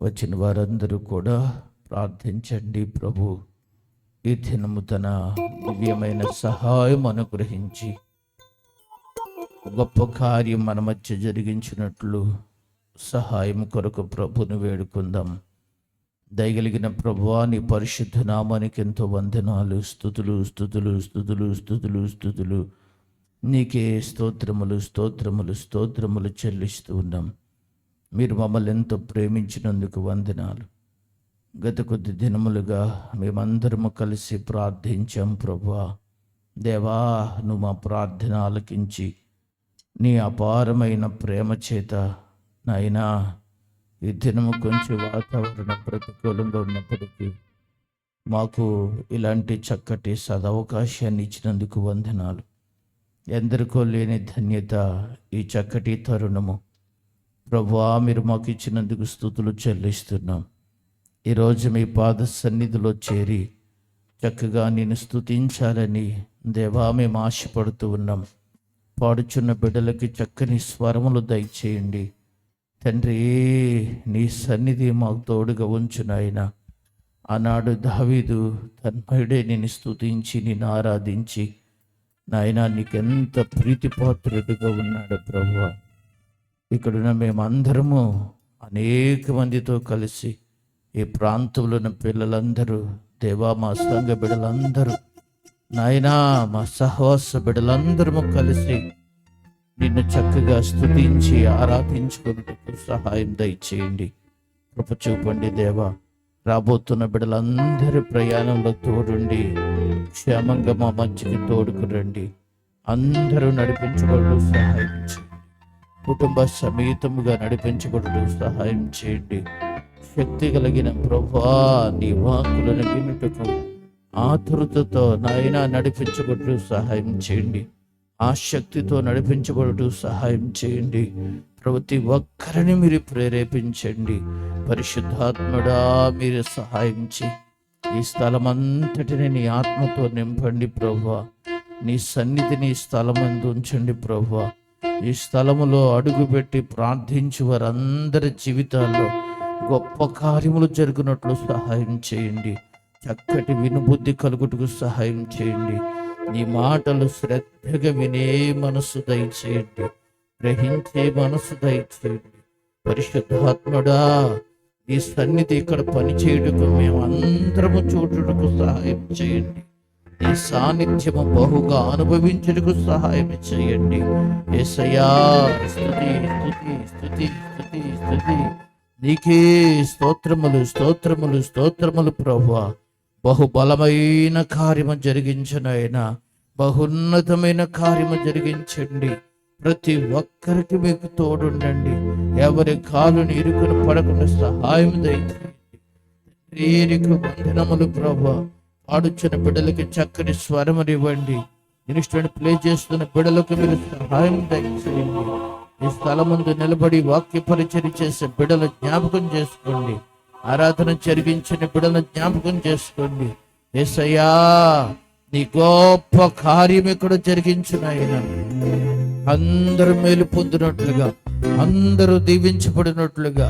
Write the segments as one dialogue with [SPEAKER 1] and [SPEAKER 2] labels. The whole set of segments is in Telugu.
[SPEAKER 1] వచ్చిన వారందరూ కూడా ప్రార్థించండి. ప్రభు ఈ దినము తన దివ్యమైన సహాయం అనుగ్రహించి గొప్ప కార్యం మన మధ్య జరిగించినట్లు సహాయం కొరకు ప్రభుని వేడుకుందాం. దయగలిగిన ప్రభువా, నీ పరిశుద్ధ నామానికి ఎంతో వందనాలు, స్తుతులు స్తుతులు స్తుతులు స్తుతులు స్తుతులు. నీకే స్తోత్రములు స్తోత్రములు స్తోత్రములు చెల్లిస్తూ ఉన్నాం. మీరు మమ్మల్ని ఎంతో ప్రేమించినందుకు వందనాలు. గత కొద్ది దినములుగా మేమందరము కలిసి ప్రార్థించాం. ప్రభువా దేవా, నువ్వు మా ప్రార్థన ఆలకించి నీ అపారమైన ప్రేమ చేత నాయనా ఈ దినము కొంచెం వాతావరణం ప్రతికూలంగా ఉన్నప్పటికీ మాకు ఇలాంటి చక్కటి సదవకాశాన్ని ఇచ్చినందుకు వందనాలు. ఎందరికో లేని ధన్యత ఈ చక్కటి తరుణము. ప్రభువా, మీరు మాకు ఇచ్చినందుకు స్తుతులు చెల్లిస్తున్నాం. ఈరోజు మీ పాద సన్నిధిలో చేరి చక్కగా నేను స్తుతించాలని దేవా మేము ఆశపడుతూ ఉన్నాం. పాడుచున్న బిడ్డలకి చక్కని స్వరములు దయచేయండి తండ్రి. నీ సన్నిధి మాకు తోడుగా ఉంచు నాయన. ఆనాడు దావీదు తన్మయుడే నేను స్తుతించి నిన్ను ఆరాధించి నాయన నీకెంత ప్రీతిపాత్రుడిగా ఉన్నాడు ప్రభువా. ఇక్కడున్న మేమందరము అనేక మందితో కలిసి ఈ ప్రాంతంలో ఉన్న పిల్లలందరూ దేవా, మా సంఘ బిడ్డలందరూ నాయనా, మా సహవాస బిడ్డలందరము కలిసి నిన్ను చక్కగా స్తుతించి ఆరాధించుకున్నట్టుకు సహాయం దయచేయండి. కృప చూపండి దేవా. రాబోతున్న బిడ్డలందరి ప్రయాణంలో తోడుండి క్షేమంగా మా మధ్యకి తోడుకురండి. అందరూ నడిపించబడు సహాయం చేయండి. కుటుంబ సమేతముగా నడిపించబడు సహాయం చేయండి. శక్తి కలిగిన ప్రభువా, నీ వాక్కులను వినుటకు ఆతురతతో నాయనా నడిపించబడు సహాయం చేయండి. ఆ శక్తితో నడిపించబడు సహాయం చేయండి. ప్రతి ఒక్కరిని మీరు ప్రేరేపించండి. పరిశుద్ధాత్ముడా, మీరు సహాయం చేయి. ఈ స్థలమంతటిని నీ ఆత్మతో నింపండి ప్రభువా. నీ సన్నిధిని ఈ స్థలమందు ఉంచండి ప్రభువా. ఈ స్థలములో అడుగుపెట్టి ప్రార్థించు వారందరి జీవితాల్లో గొప్ప కార్యములు జరుగునట్లు సహాయం చేయండి. చక్కటి వినుబుద్ధి కలుగుటకు సహాయం చేయండి. నీ మాటలు శ్రద్ధగా వినే మనసు దయచేయండి. గ్రహించే మనసు దయచేయండి. పరిశుద్ధాత్ముడా, ఈ సన్నిధి ఇక్కడ పనిచేయుటకు మేము అందరము చూడుటకు సహాయం చేయండి. ఈ సాన్నిధ్యము బహుగా అనుభవించుటకు సహాయం చేయండి. యేసయ్యా, స్తుతి స్తుతి స్తుతి స్తుతి స్తుతి. నీకే స్తోత్రములు స్తోత్రములు స్తోత్రములు ప్రభువా. బహుబలమైన కార్యము జరిగించనైనా, బహున్నతమైన కార్యము జరిగించండి. ప్రతి ఒక్కరికి మీకు తోడుండండి. ఎవరి కాలుని ఇరుకును పడకుండా సహాయం దయచేయండి. వందనములు ప్రభువా. పాడుచున్న బిడ్డలకి చక్కని స్వరమునివ్వండి. ఇన్స్ట్రుమెంట్ ప్లే చేస్తున్న బిడ్డలకు మీరు సహాయం దయచేయండి. ఈ స్థలం ముందు నిలబడి వాక్య పరిచర్య చేసే బిడ్డల జ్ఞాపకం చేసుకోండి. ఆరాధన జరిగించిన బిడ్డల జ్ఞాపకం చేసుకోండి. యేసయ్యా, నీ గొప్ప కార్యం ఇక్కడ జరిగించునాయన. అందరూ మేలు పొందినట్లుగా, అందరూ దీవించబడినట్లుగా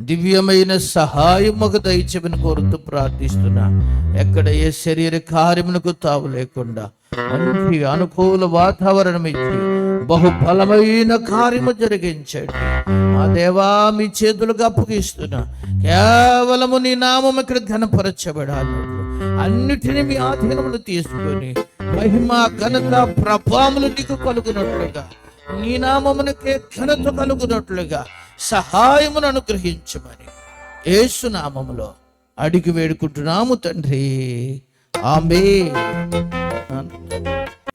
[SPEAKER 1] దివ్యమైన సహాయం ఒక దయచేమని కోరుతూ ప్రార్థిస్తున్నా. ఎక్కడ ఏ శరీర కార్యములకు తావు లేకుండా మంచి అనుకూల వాతావరణం ఇచ్చి బహుబలమైన కార్యము జరిగించండి. ఆ దేవా, మీ చేతులకు అప్పగిస్తున్నా. కేవలము నీ నామం ఇక్కడ ఘనపరచబడాలి. అన్నిటినీ మీ ఆధీనములు తీసుకొని మహిమ ఘనత ప్రభావములు నీకు కలుగునట్లుగా, నీ నామమునకే ఘనత కలుగునట్లుగా సహాయమును అనుగ్రహించమని యేసు నామములో అడిగి వేడుకుంటున్నాము తండ్రి. ఆమేన్.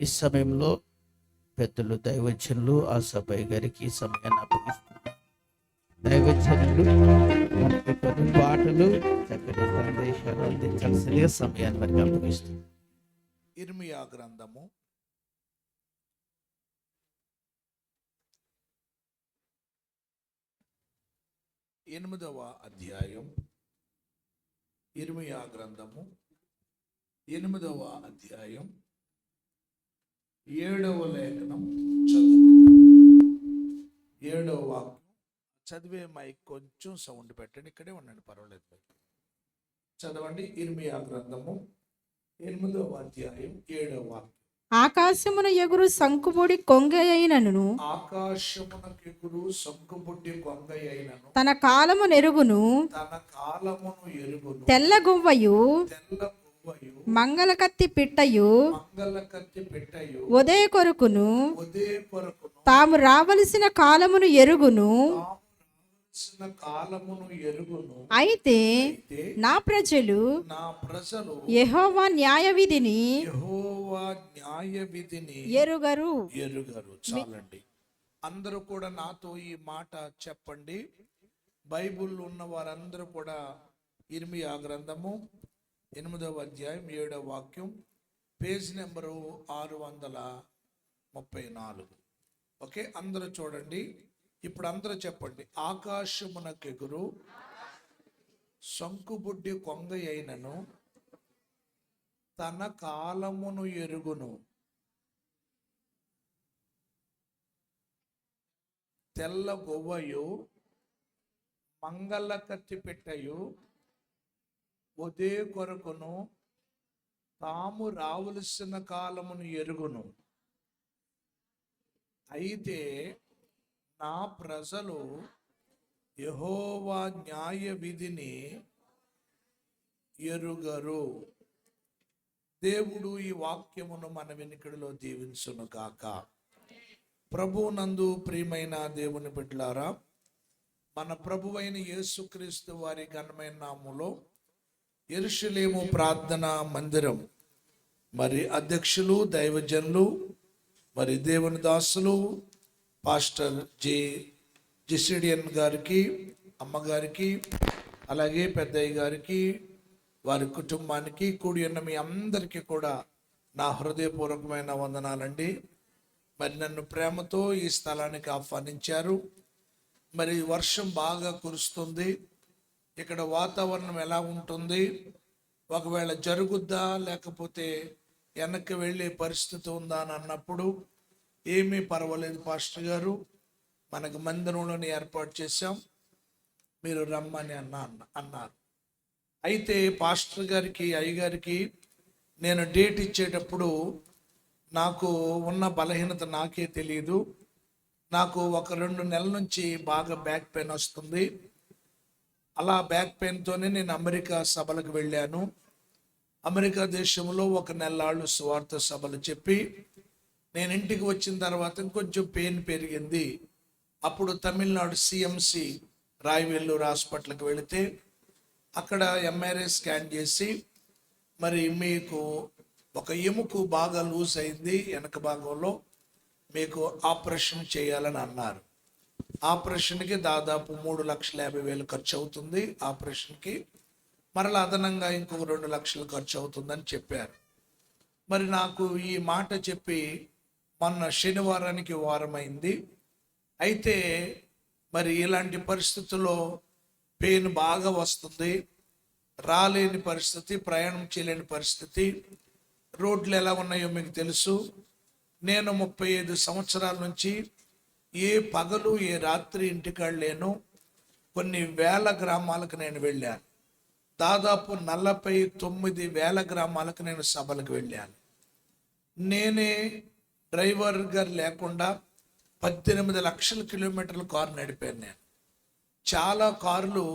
[SPEAKER 1] ఈ సమయంలో పెద్దలు దైవజనులు ఆసాబాయి గారికి ఈ సమయాన్ని అప్పగిస్తున్నారు. దైవజనులు మనకి కొన్ని పాటలు, చక్కటి సందేశాలు అందించాల్సిందిగా సమయాన్ని వారికి అప్పగిస్తున్నారు.
[SPEAKER 2] ఇర్మియా గ్రంథము 8వ అధ్యాయం. ఇర్మియా గ్రంథము 8వ అధ్యాయం 7వ లేఖనం చదువు. 7వ వాక్యం చదివే మైక్ కొంచెం సౌండ్ పెట్టండి, ఇక్కడే ఉండండి, పర్వాలేదు. చదవండి. ఇర్మియా గ్రంథము 8వ అధ్యాయం 7వ వాక్యం.
[SPEAKER 3] ఆకాశమున ఎగురు సంకుబుడి కొంగ అయినను
[SPEAKER 2] ఆకాశమునకెగురు సొంకుబుడ్డి కొంగ అయినను
[SPEAKER 3] తన కాలము నెరుగును,
[SPEAKER 2] తన కాలమును ఎరుగును.
[SPEAKER 3] తెల్లగువ్వయు
[SPEAKER 2] తెల్ల గువ్వయు
[SPEAKER 3] మంగళ కత్తి పిట్టయు
[SPEAKER 2] మంగళ కత్తి పెట్టయు
[SPEAKER 3] ఉదయ కొరకును
[SPEAKER 2] ఉదయ కొరకును
[SPEAKER 3] తాము రావలసిన కాలమును ఎరుగును.
[SPEAKER 2] తాము రావలసిన కాలమును ఎరుగును.
[SPEAKER 3] అయితే
[SPEAKER 2] అయితే
[SPEAKER 3] నా ప్రజలు
[SPEAKER 2] నా ప్రజలు
[SPEAKER 3] యెహోవా న్యాయ విధిని
[SPEAKER 2] యెహోవా న్యాయ విధిని
[SPEAKER 3] ఎరుగరు.
[SPEAKER 2] ఎరుగరు. చాలండి. అందరూ కూడా నాతో ఈ మాట చెప్పండి. బైబిల్ ఉన్న వారందరూ కూడా ఇర్మియా గ్రంథము 8వ అధ్యాయం 7వ వాక్యం, పేజ్ నెంబరు 634. ఓకే, అందరూ చూడండి. ఇప్పుడు అందరూ చెప్పండి. ఆకాశమునకెగురు శంకుబుడ్డి కొంగ అయినను తన కాలమును ఎరుగును, తెల్ల గొవ్వయు మంగళ కత్తి పెట్టయు ఉదయ కొరకును తాము రావలసిన కాలమును ఎరుగును. అయితే నా ప్రజలు యెహోవా న్యాయ విధిని ఎరుగరు. దేవుడు ఈ వాక్యమును మన వెనుకడిలో దీవించును గాక. ప్రభువునందు ప్రియమైన దేవుని బిడ్డలారా, మన ప్రభువైన యేసుక్రీస్తు వారి ఘనమైన నామములో యెరూషలేము ప్రార్థనా మందిరం మరి అధ్యక్షులు, దైవజనులు, మరి దేవుని దాసులు పాస్టర్ జెసిడియన్ గారికి, అమ్మగారికి, అలాగే పెద్దయ్య గారికి, వారి కుటుంబానికి, కూడి ఉన్న మీ అందరికీ కూడా నా హృదయపూర్వకమైన వందనాలండి. మరి నన్ను ప్రేమతో ఈ స్థలానికి ఆహ్వానించారు. మరి వర్షం బాగా కురుస్తుంది. ఇక్కడ వాతావరణం ఎలా ఉంటుంది, ఒకవేళ జరుగుద్దా లేకపోతే వెనక్కి వెళ్ళే పరిస్థితి ఉందా అని అన్నప్పుడు, ఏమీ పర్వాలేదు పాస్టర్ గారు, మనకు మందిరంలోనే ఏర్పాటు చేశాం, మీరు రమ్మని అన్నారు. అయితే పాస్టర్ గారికి, అయ్యగారికి నేను డేట్ ఇచ్చేటప్పుడు నాకు ఉన్న బలహీనత నాకే తెలియదు. నాకు ఒక 2 నెలల నుంచి బాగా బ్యాక్ పెయిన్ వస్తుంది. అలా బ్యాక్ పెయిన్తోనే నేను అమెరికా సభలకు వెళ్ళాను. అమెరికా దేశంలో 1 నెలలాళ్ళు సువార్త సభలు చెప్పి నేను ఇంటికి వచ్చిన తర్వాత ఇంకొంచెం పెయిన్ పెరిగింది. అప్పుడు తమిళనాడు సిఎంసి రాయవెల్లూరు హాస్పిటల్కి వెళితే అక్కడ ఎంఆర్ఐ స్కాన్ చేసి, మరి మీకు ఒక ఎముక బాగా లూజ్ అయింది వెనక భాగంలో, మీకు ఆపరేషన్ చేయాలని అన్నారు. ఆపరేషన్కి దాదాపు 3,50,000 ఖర్చు అవుతుంది ఆపరేషన్కి. మరలా అదనంగా ఇంకొక 2 లక్షలు ఖర్చు అవుతుందని చెప్పారు. మరి నాకు ఈ మాట చెప్పి మొన్న శనివారానికి వారమైంది. అయితే మరి ఇలాంటి పరిస్థితుల్లో పెయిన్ బాగా వస్తుంది, రాలేని పరిస్థితి, ప్రయాణం చేయలేని పరిస్థితి. రోడ్లు ఎలా ఉన్నాయో మీకు తెలుసు. నేను 35 సంవత్సరాల నుంచి ఏ పగలు ఏ రాత్రి ఇంటికాడ లేను. కొన్ని వేల గ్రామాలకు నేను వెళ్ళాను. దాదాపు 49,000 గ్రామాలకు నేను సభలకు వెళ్ళాను. నేనే డ్రైవర్ గారు లేకుండా 18 లక్షల కిలోమీటర్ల కారు నడిపాను నేను. చాలా కార్లు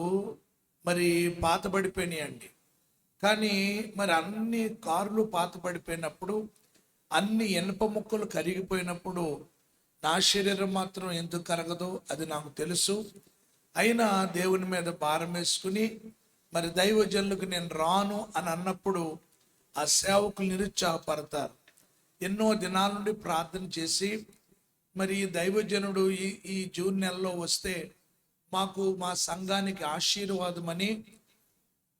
[SPEAKER 2] మరి పాతబడిపోయినాయండి. కానీ మరి అన్ని కార్లు పాతబడిపోయినప్పుడు, అన్ని ఇనుప ముక్కలు కరిగిపోయినప్పుడు నా శరీరం మాత్రం ఎందుకు కరగదో అది నాకు తెలుసు. అయినా దేవుని మీద భారం వేసుకుని మరి దైవజనులకు నేను రాను అని అన్నప్పుడు ఆ సేవకులు నిరుత్సాహపడతారు. ఎన్నో దినాల నుండి ప్రార్థన చేసి మరి దైవజనుడు ఈ జూన్ నెలలో వస్తే మాకు మా సంఘానికి ఆశీర్వాదమని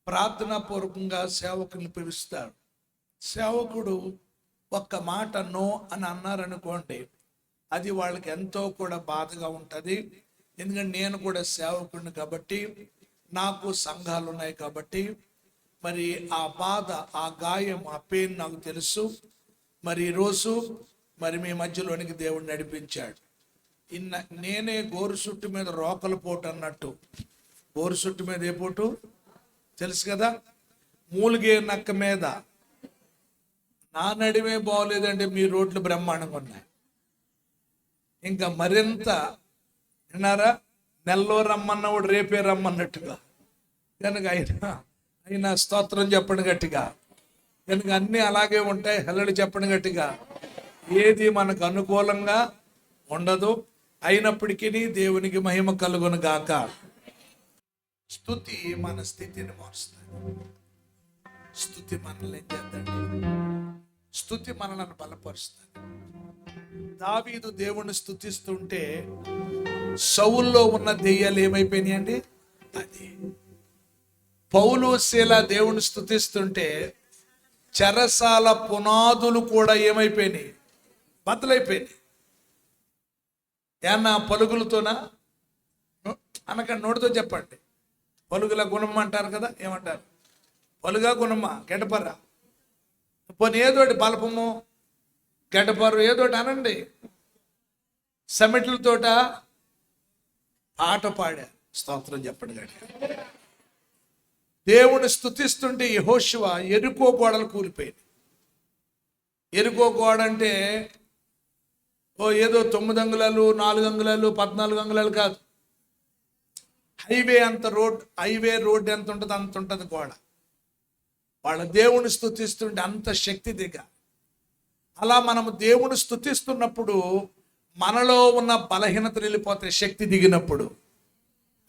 [SPEAKER 2] ప్రార్థనాపూర్వకంగా సేవకుని పిలుస్తారు. సేవకుడు ఒక్క మాట నో అని అన్నారనుకోండి, అది వాళ్ళకి ఎంతో కూడా బాధగా ఉంటుంది. ఎందుకంటే నేను కూడా సేవకుడిని కాబట్టి, నాకు సంఘాలు ఉన్నాయి కాబట్టి, మరి ఆ బాధ, ఆ గాయం, ఆ పెయిన్ నాకు తెలుసు. మరి ఈరోజు మరి మీ మధ్యలోనికి దేవుడు నడిపించాడు. నేనే గోరు చుట్టు మీద రోకల పోటు అన్నట్టు. గోరు చుట్టు మీద ఏ పోటు తెలుసు కదా, మూలిగే నక్క మీద నా నడిమే బాగోలేదండి, మీ రోడ్లు బ్రహ్మాండంగా ఉన్నాయి. ఇంకా మరింత విన్నారా, నెలలో రమ్మన్నవాడు రేపే రమ్మన్నట్టుగా. కనుక అయినా స్తోత్రం చెప్పండి గట్టిగా. కనుక అన్నీ అలాగే ఉంటాయి. హల్లెలూయా చెప్పండి గట్టిగా. ఏది మనకు అనుకూలంగా ఉండదు. అయినప్పటికీ దేవునికి మహిమ కలుగును గాక. స్తుతి మన స్థితిని మారుస్తుంది. స్తుతి మనల్ని ఏం చేద్దండి? స్తుతి మనల్ని బలపరుస్తుంది. దావీదు దేవుణ్ణి స్తుతిస్తుంటే సౌల్లో ఉన్న దెయ్యాలు ఏమైపోయినాయండి? అది. పౌలు శీల దేవుణ్ణి స్తుతిస్తుంటే చెరసాల పునాదులు కూడా ఏమైపోయినాయి? బద్దలైపోయినాయి. ఏమన్నా పలుగులతోనా అనక నోటితో చెప్పండి. పలుగుల గుణమ్మ అంటారు కదా, ఏమంటారు? పలుగా గుణమ్మ, గెడపర్ర, పోనీ ఏదోటి బలపము గెడపరు ఏదోటి అనండి. సమిట్లతోట పాట పాడా. స్తోత్రం చెప్పండి గట్టిగా. దేవుని స్తుతిస్తుంటే యెహోషువ ఎరుకో గోడలు కూలిపోయింది. ఎరుకో గోడ అంటే ఏదో 9 అంగుళాలు 4 అంగుళాలు 14 అంగుళాలు కాదు. హైవే రోడ్ ఎంత ఉంటుంది అంత ఉంటుంది గోడ. వాళ్ళ దేవుని స్తుతిస్తుంటే అంత శక్తి దిగ. అలా మనము దేవుని స్తుతిస్తున్నప్పుడు మనలో ఉన్న బలహీనతలు వెళ్ళిపోతాయి శక్తి దిగినప్పుడు.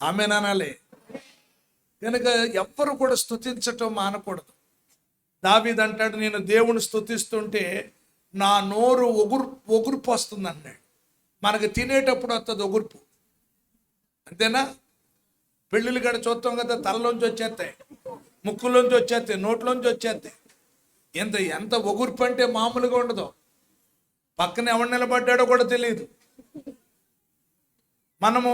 [SPEAKER 2] ఆమేనానాలే. కనుక ఎవ్వరు కూడా స్తుతించటం మానకూడదు. దావీదు అంటాడు, నేను దేవుని స్తుతిస్తుంటే నా నోరు ఒగుర్పు వస్తుంది అన్నాడు. మనకు తినేటప్పుడు వస్తుంది ఒగుర్పు, అంతేనా? పెళ్ళిళ్ళు కూడా చూస్తాం కదా, తలలోంచి వచ్చేస్తాయి, ముక్కులోంచి వచ్చేస్తాయి, నోట్లోంచి వచ్చేస్తాయి. ఎంత ఒగుర్పు అంటే మామూలుగా ఉండదు. పక్కన ఎవరు నిలబడ్డాడో కూడా తెలియదు. మనము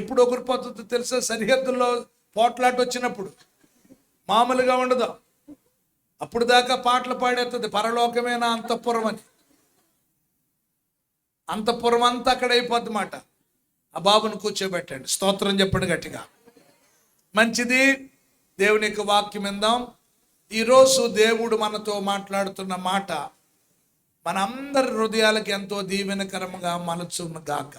[SPEAKER 2] ఎప్పుడు ఒగురిపోతుందో తెలుసా? సరిహద్దుల్లో పోట్లాట వచ్చినప్పుడు మామూలుగా ఉండదు. అప్పుడు దాకా పాటలు పాడేస్తుంది, పరలోకమే నా అంతఃపురం అని. అంతఃపురం అంతా అక్కడ అయిపోద్ది మాట. ఆ బాబుని కూర్చోబెట్టండి. స్తోత్రం చెప్పండి గట్టిగా. మంచిది. దేవుని యొక్క వాక్యం విందాం. ఈరోజు దేవుడు మనతో మాట్లాడుతున్న మాట మనందరి హృదయాలకు ఎంతో దీవెనకరంగా మలచును గాక.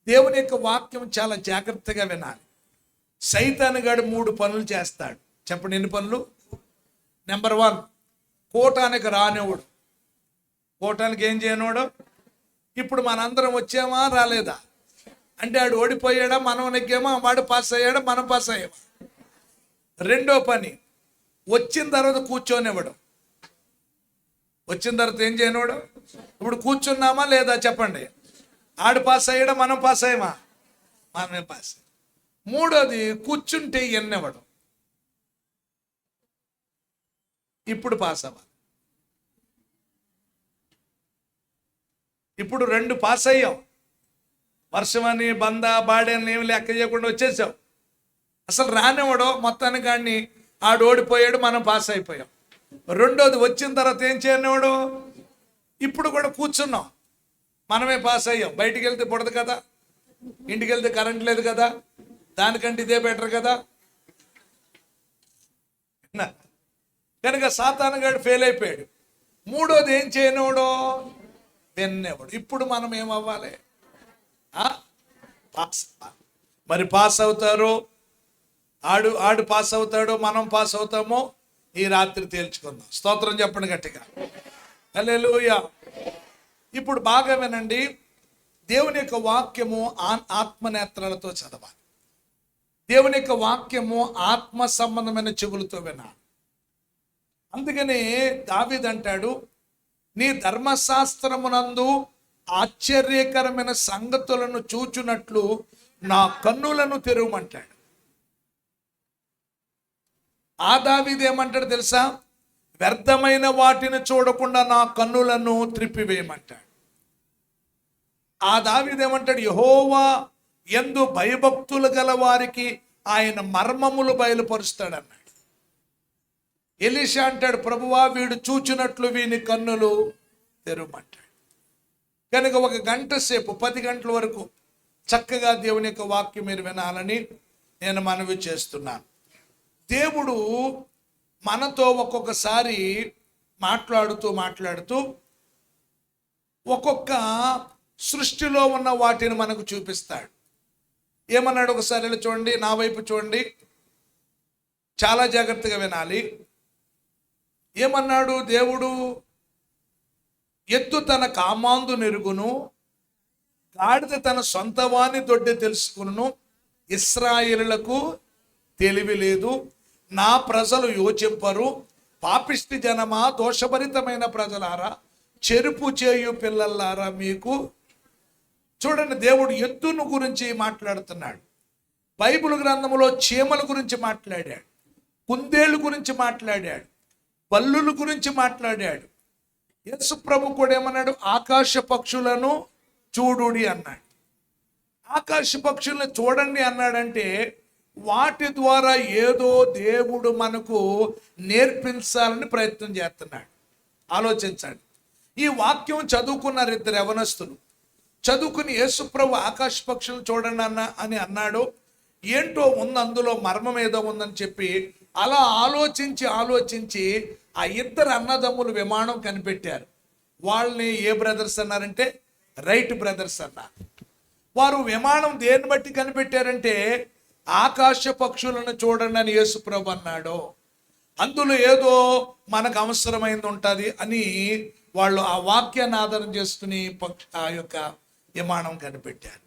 [SPEAKER 2] దేవుని యొక్క వాక్యం చాలా జాగ్రత్తగా వినాలి. సైతాను గాడు 3 పనులు చేస్తాడు. చెప్పండి, ఎన్ని పనులు? నెంబర్ 1, కూటానికి రానివాడు. కూటానికి ఏం చేయనివాడు? ఇప్పుడు మనందరం వచ్చామా రాలేదా అంటే ఆడు ఓడిపోయాడా, మనం నెగ్గామా, వాడు పాస్ అయ్యాడా, మనం పాస్ అయ్యామా. రెండో పని, వచ్చిన తర్వాత కూర్చోనివ్వడం. వచ్చిన తర్వాత ఏం చేయనివాడు? ఇప్పుడు కూర్చున్నామా లేదా చెప్పండి. ఆడు పాస్ అయ్యాడా, మనం పాస్ అయ్యామా, మనమే పాస్. మూడోది, కూర్చుంటే ఎన్నివ్వడం. ఇప్పుడు పాస్ అవ్వాలి. ఇప్పుడు 2 పాస్ అయ్యాం. వర్షమని బంద బాడని ఏమి లెక్క చేయకుండా వచ్చేసాం. అసలు రానివ్వడం మొత్తానికి. కానీ ఆడు ఓడిపోయాడు, మనం పాస్ అయిపోయాం. రెండోది, వచ్చిన తర్వాత ఏం చేయనివాడు? ఇప్పుడు కూడా కూర్చున్నాం, మనమే పాస్ అయ్యాం. బయటికి వెళ్తే పొడదు కదా, ఇంటికి వెళ్తే కరెంట్ లేదు కదా, దానికంటే ఇదే బెటర్ కదా. కనుక సాతాను గాడు ఫెయిల్ అయిపోయాడు. మూడోది ఏం చేయనివాడు? విన్నేవాడు. ఇప్పుడు మనం ఏమవ్వాలి? పాస్. మరి పాస్ అవుతారు, ఆడు పాస్ అవుతాడు, మనం పాస్ అవుతామో ఈ రాత్రి తేల్చుకుందాం. స్తోత్రం చెప్పండి గట్టిగా. హల్లెలూయా. ఇప్పుడు బాగా వినండి. దేవుని యొక్క వాక్యము ఆత్మనేత్రాలతో చదవాలి. దేవుని యొక్క వాక్యము ఆత్మ సంబంధమైన చెవులతో వినాలి. అందుకనే దావీదు అంటాడు, నీ ధర్మశాస్త్రమునందు ఆశ్చర్యకరమైన సంగతులను చూచునట్లు నా కన్నులను తెరవమంటాడు. ఆ దావీదు ఏమంటాడు తెలుసా? వ్యర్థమైన వాటిని చూడకుండా నా కన్నులను త్రిప్పివేయమంటాడు. ఆ దావీదు ఏమంటాడు? యెహోవా యందు భయభక్తులు గల వారికి ఆయన మర్మములు బయలుపరుస్తాడు అన్నాడు. ఎలీషా అంటాడు, ప్రభువా వీడు చూచినట్లు వీని కన్నులు తెరవమంటాడు. కనుక ఒక గంట సేపు 10 గంటల వరకు చక్కగా దేవుని యొక్క వాక్యం మీరు వినాలని నేను మనవి చేస్తున్నాను. దేవుడు మనతో ఒక్కొక్కసారి మాట్లాడుతూ ఒక్కొక్క సృష్టిలో ఉన్న వాటిని మనకు చూపిస్తాడు. ఏమన్నాడు ఒకసారి చూడండి, నా వైపు చూడండి, చాలా జాగ్రత్తగా వినాలి. ఏమన్నాడు దేవుడు? ఎద్దు తన కామాందు నెరుగును, గాడిద తన సొంతవాని దొడ్డి తెలుసుకును, ఇశ్రాయేలులకు తెలివి లేదు, నా ప్రజలు యోచింపరు, పాపిష్టి జనమా, దోషభరితమైన ప్రజలారా, చెరుపు చేయు పిల్లలారా మీకు. చూడండి, దేవుడు ఎద్దును గురించి మాట్లాడుతున్నాడు. బైబిల్ గ్రంథంలో చీమల గురించి మాట్లాడాడు, కుందేళ్ళు గురించి మాట్లాడాడు, బల్లుల గురించి మాట్లాడాడు. యేసు ప్రభు కూడా ఏమన్నాడు? ఆకాశ పక్షులను చూడుడి అన్నాడు. ఆకాశ పక్షులను చూడండి అన్నాడంటే వాటి ద్వారా ఏదో దేవుడు మనకు నేర్పించాలని ప్రయత్నం చేస్తున్నాడు. ఆలోచించండి. ఈ వాక్యం చదువుకున్నారు 2 యవనస్తులు. చదువుకుని యేసు ప్రభు ఆకాశ పక్షులను చూడండి అని అన్నాడు. ఏంటో ఉంది, అందులో మర్మం ఏదో ఉందని చెప్పి అలా ఆలోచించి ఆ 2 అన్నదమ్ములు విమానం కనిపెట్టారు. వాళ్ళని ఏ బ్రదర్స్ అన్నారంటే రైట్ బ్రదర్స్ అన్నారు. వారు విమానం దేన్ని బట్టి కనిపెట్టారంటే ఆకాశ పక్షులను చూడండి అని యేసు ప్రభు అన్నాడు. అందులో ఏదో మనకు అవసరమైంది ఉంటుంది అని వాళ్ళు ఆ వాక్యాన్ని ఆధారం చేసుకుని ఆ యొక్క విమానం కనిపెట్టారు.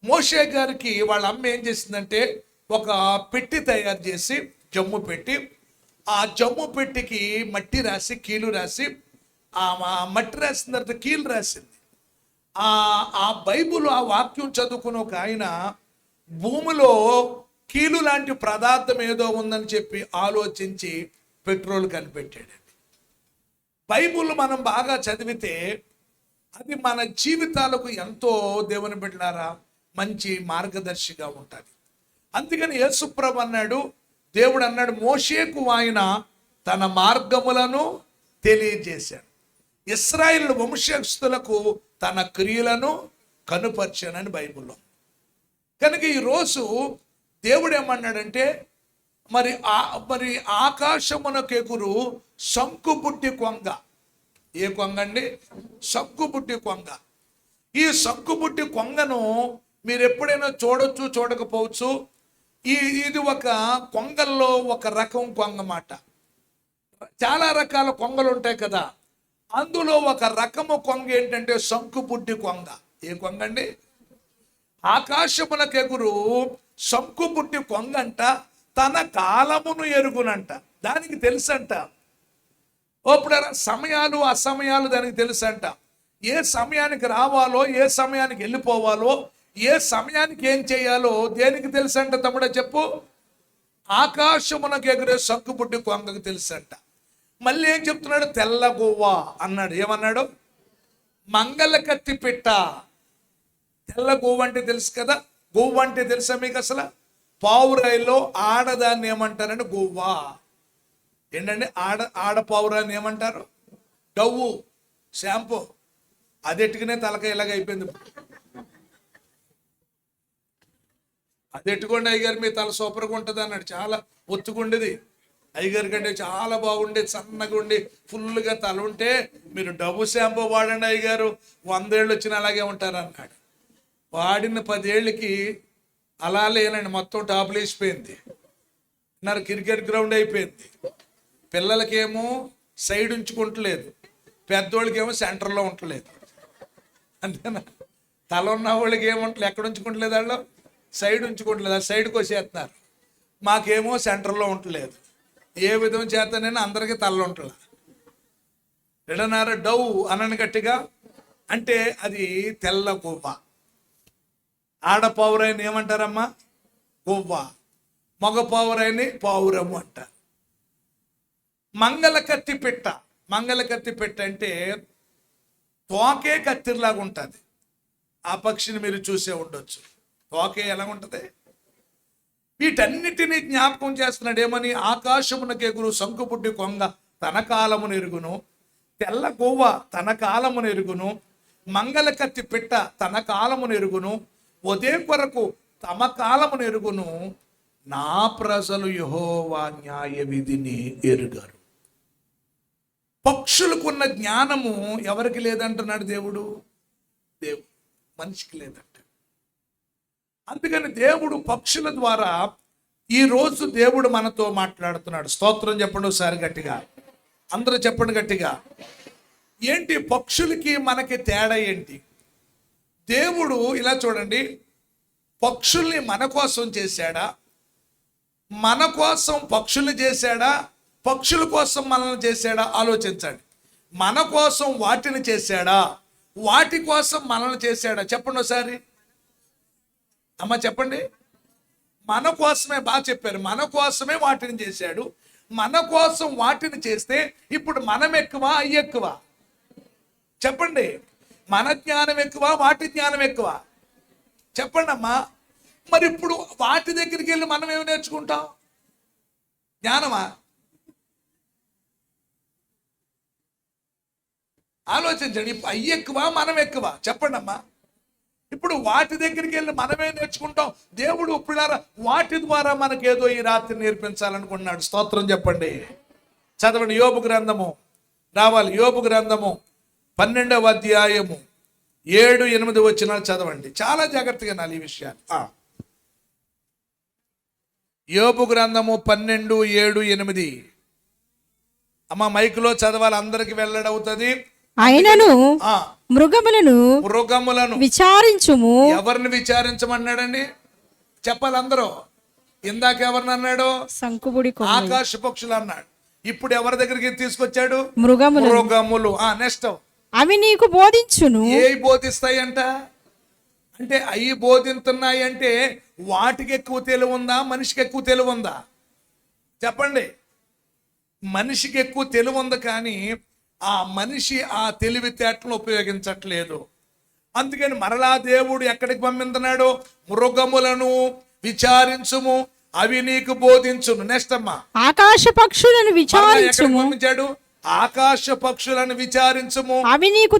[SPEAKER 2] మోషే గారికి వాళ్ళ అమ్మ ఏం చేసిందంటే ఒక పెట్టి తయారు చేసి, జమ్ము పెట్టి, ఆ జమ్ము పెట్టికి మట్టి రాసి, కీలు రాసి, ఆ మట్టి రాసిన తర్వాత కీలు రాసింది. ఆ బైబుల్, ఆ వాక్యం చదువుకుని ఒక ఆయన భూమిలో కీలు లాంటి పదార్థం ఏదో ఉందని చెప్పి ఆలోచించి పెట్రోల్ కనిపెట్టాడు. బైబుల్ మనం బాగా చదివితే అది మన జీవితాలకు ఎంతో, దేవుని బిడ్డలారా, మంచి మార్గదర్శిగా ఉంటుంది. అందుకని యేసు ప్రభు అన్నాడు, దేవుడు అన్నాడు, మోషేకు ఆయన తన మార్గములను తెలియజేశాడు, ఇశ్రాయేలు వంశస్థులకు తన క్రియలను కనుపర్చానని బైబిల్లో. కనుక ఈరోజు దేవుడు ఏమన్నాడంటే మరి ఆకాశమునకు ఎగురు శంకుబుడ్డి కొంగ. ఏ కొంగ అండి? శంకుబుడ్డి కొంగ. ఈ శంకుబుడ్డి కొంగను మీరు ఎప్పుడైనా చూడొచ్చు, చూడకపోవచ్చు. ఇది ఒక కొంగల్లో ఒక రకం కొంగ మాట. చాలా రకాల కొంగలు ఉంటాయి కదా, అందులో ఒక రకము కొంగ ఏంటంటే శంకుబుడ్డి కొంగ. ఏ కొంగ అండి? ఆకాశమునకు ఎగురు శంకుబుడ్డి కొంగ అంట తన కాలమును ఎరుగునంట. దానికి తెలుసంట ఇప్పుడు సమయాలు అసమయాలు దానికి తెలుసంట. ఏ సమయానికి రావాలో, ఏ సమయానికి వెళ్ళిపోవాలో, ఏ సమయానికి ఏం చేయాలో దేనికి తెలుసంట తమ్ముడా చెప్పు? ఆకాశమునకు ఎగురే శంకుబుడ్డి కొంగకు తెలుసంట. మళ్ళీ ఏం చెప్తున్నాడు? తెల్ల గువ్వ అన్నాడు. ఏమన్నాడు? మంగళ కత్తి పిట్ట. తెల్ల గువ్వ అంటే తెలుసు కదా. గువ్వ అంటే తెలుసా మీకు? అసలు పావురాయిలో ఆడదాన్ని ఏమంటారంటే గువ్వ. ఏంటండి? ఆడపావురాన్ని ఏమంటారు? డవ్వు. షాంపూ అది ఎట్టుకునే తలకాయ ఇలాగ అయిపోయింది. అది ఎట్టుకోండి అయ్యగారు, మీ తల సూపర్గా ఉంటుంది అన్నాడు. చాలా ఒత్తుకుండేది అయ్యగారి కంటే, చాలా బాగుండేది, సన్నగా ఉండి ఫుల్గా తల ఉంటే మీరు డబ్బు షాంపూ వాడండి అయ్యగారు, 100 ఏళ్ళు వచ్చిన అలాగే ఉంటారు అన్నాడు. వాడిన 10 ఏళ్ళకి అలా లేనండి, మొత్తం టాపులు వేసిపోయింది. క్రికెట్ గ్రౌండ్ అయిపోయింది. పిల్లలకేమో సైడ్ ఉంచుకుంటలేదు, పెద్దోళ్ళకేమో సెంటర్లో ఉండలేదు. అంతేనా? తల ఉన్న వాళ్ళకి ఏముంటలేదు, ఎక్కడ ఉంచుకుంటలేదు, వాళ్ళు సైడ్ ఉంచుకుంటలేదు, ఆ సైడ్కి వచ్చేస్తున్నారు. మాకేమో సెంటర్లో ఉండలేదు. ఏ విధం చేతనైనా అందరికీ తల్ల ఉంటలే. ఎడనార డవ్ అనని గట్టిగా అంటే అది తెల్ల గువ్వ. ఆడపావురాయిని ఏమంటారమ్మా? గువ్వ. మగ పావురాయిని పావురము అంటారు. మంగళ కత్తి పెట్ట. మంగళ కత్తి పెట్ట అంటే తోకే కత్తిలాగా ఉంటుంది. ఆ పక్షిని మీరు చూసే ఉండొచ్చు. తోకే ఎలా ఉంటుంది? వీటన్నిటినీ జ్ఞాపకం చేస్తున్నాడు. ఏమని? ఆకాశమునకు ఎగురు శంకుబుడ్డి కొంగ తన కాలమును ఎరుగును, తెల్ల గువ్వ తన కాలమును ఎరుగును, మంగళ కత్తి పిట్ట తన కాలమును ఎరుగును, ఉదయం కొరకు తమ కాలమును ఎరుగును, నా ప్రజలు యెహోవా న్యాయ విధిని ఎరుగరు. పక్షులకున్న జ్ఞానము ఎవరికి లేదంటున్నాడు దేవుడు. మనిషికి లేదంట. అందుకని దేవుడు పక్షుల ద్వారా ఈ రోజు దేవుడు మనతో మాట్లాడుతున్నాడు. స్తోత్రం చెప్పండి ఒకసారి గట్టిగా, అందరూ చెప్పండి గట్టిగా. ఏంటి పక్షులకి మనకి తేడా ఏంటి? దేవుడు ఇలా చూడండి, పక్షుల్ని మన కోసం చేశాడా, మన కోసం పక్షుల్ని చేశాడా, పక్షుల కోసం మనల్ని చేశాడా? ఆలోచించండి. మన కోసం వాటిని చేశాడా, వాటి కోసం మనల్ని చేశాడా? చెప్పండి ఒకసారి అమ్మ, చెప్పండి. మన కోసమే, బాగా చెప్పారు, మన కోసమే వాటిని చేశాడు. మన కోసం వాటిని చేస్తే ఇప్పుడు మనం ఎక్కువ, అవి ఎక్కువ? చెప్పండి. మన జ్ఞానం ఎక్కువ, వాటి జ్ఞానం ఎక్కువ? చెప్పండి అమ్మా. మరి ఇప్పుడు వాటి దగ్గరికి వెళ్ళి మనం ఏమి నేర్చుకుంటాం? జ్ఞానమా? ఆలోచించండి. అవి ఎక్కువ, మనం ఎక్కువ? చెప్పండి అమ్మా. ఇప్పుడు వాటి దగ్గరికి వెళ్ళి మనమే నేర్చుకుంటాం. దేవుడు పిల్లరా వాటి ద్వారా మనకేదో ఈ రాత్రి నేర్పించాలనుకున్నాడు. స్తోత్రం చెప్పండి. చదవండి యోబు గ్రంథము, రావాలి యోబు గ్రంథము 12వ అధ్యాయము 7-8 వచనాలు చదవండి. చాలా జాగ్రత్తగా నాలి ఈ విషయాలు. యోబు గ్రంథము 12:7-8. అమ్మ మైకులో చదవాలి, అందరికి వెల్లడవుతుంది.
[SPEAKER 3] ఆయనను మృగములను విచారించుము.
[SPEAKER 2] ఎవరిని విచారించమన్నాడండి? చెప్పాలి అందరూ. ఇందాక ఎవరిని అన్నాడు?
[SPEAKER 3] సంకుబుడి
[SPEAKER 2] ఆకాశ పక్షులు అన్నాడు. ఇప్పుడు ఎవరి దగ్గరికి తీసుకొచ్చాడు?
[SPEAKER 3] మృగములు.
[SPEAKER 2] నెక్స్ట్,
[SPEAKER 3] అవి నీకు బోధించును.
[SPEAKER 2] ఏ బోధిస్తాయంట? అంటే అవి బోధిస్తున్నాయి అంటే వాటికి ఎక్కువ తెలివి ఉందా, మనిషికి ఎక్కువ తెలివి ఉందా? చెప్పండి. మనిషికి ఎక్కువ తెలివి ఉంది, కానీ ఆ మనిషి ఆ తెలివితేటలను ఉపయోగించట్లేదు. అందుకని మరలా దేవుడు ఎక్కడికి పంపిస్తున్నాడు? మృగములను విచారించుము, అవి నీకు బోధించును. నెక్స్ట్ అమ్మా,
[SPEAKER 3] ఆకాశ పక్షులను విచారించుము.
[SPEAKER 2] పంపించాడు. ఆకాశ పక్షులను విచారించుము,
[SPEAKER 3] అవి నీకు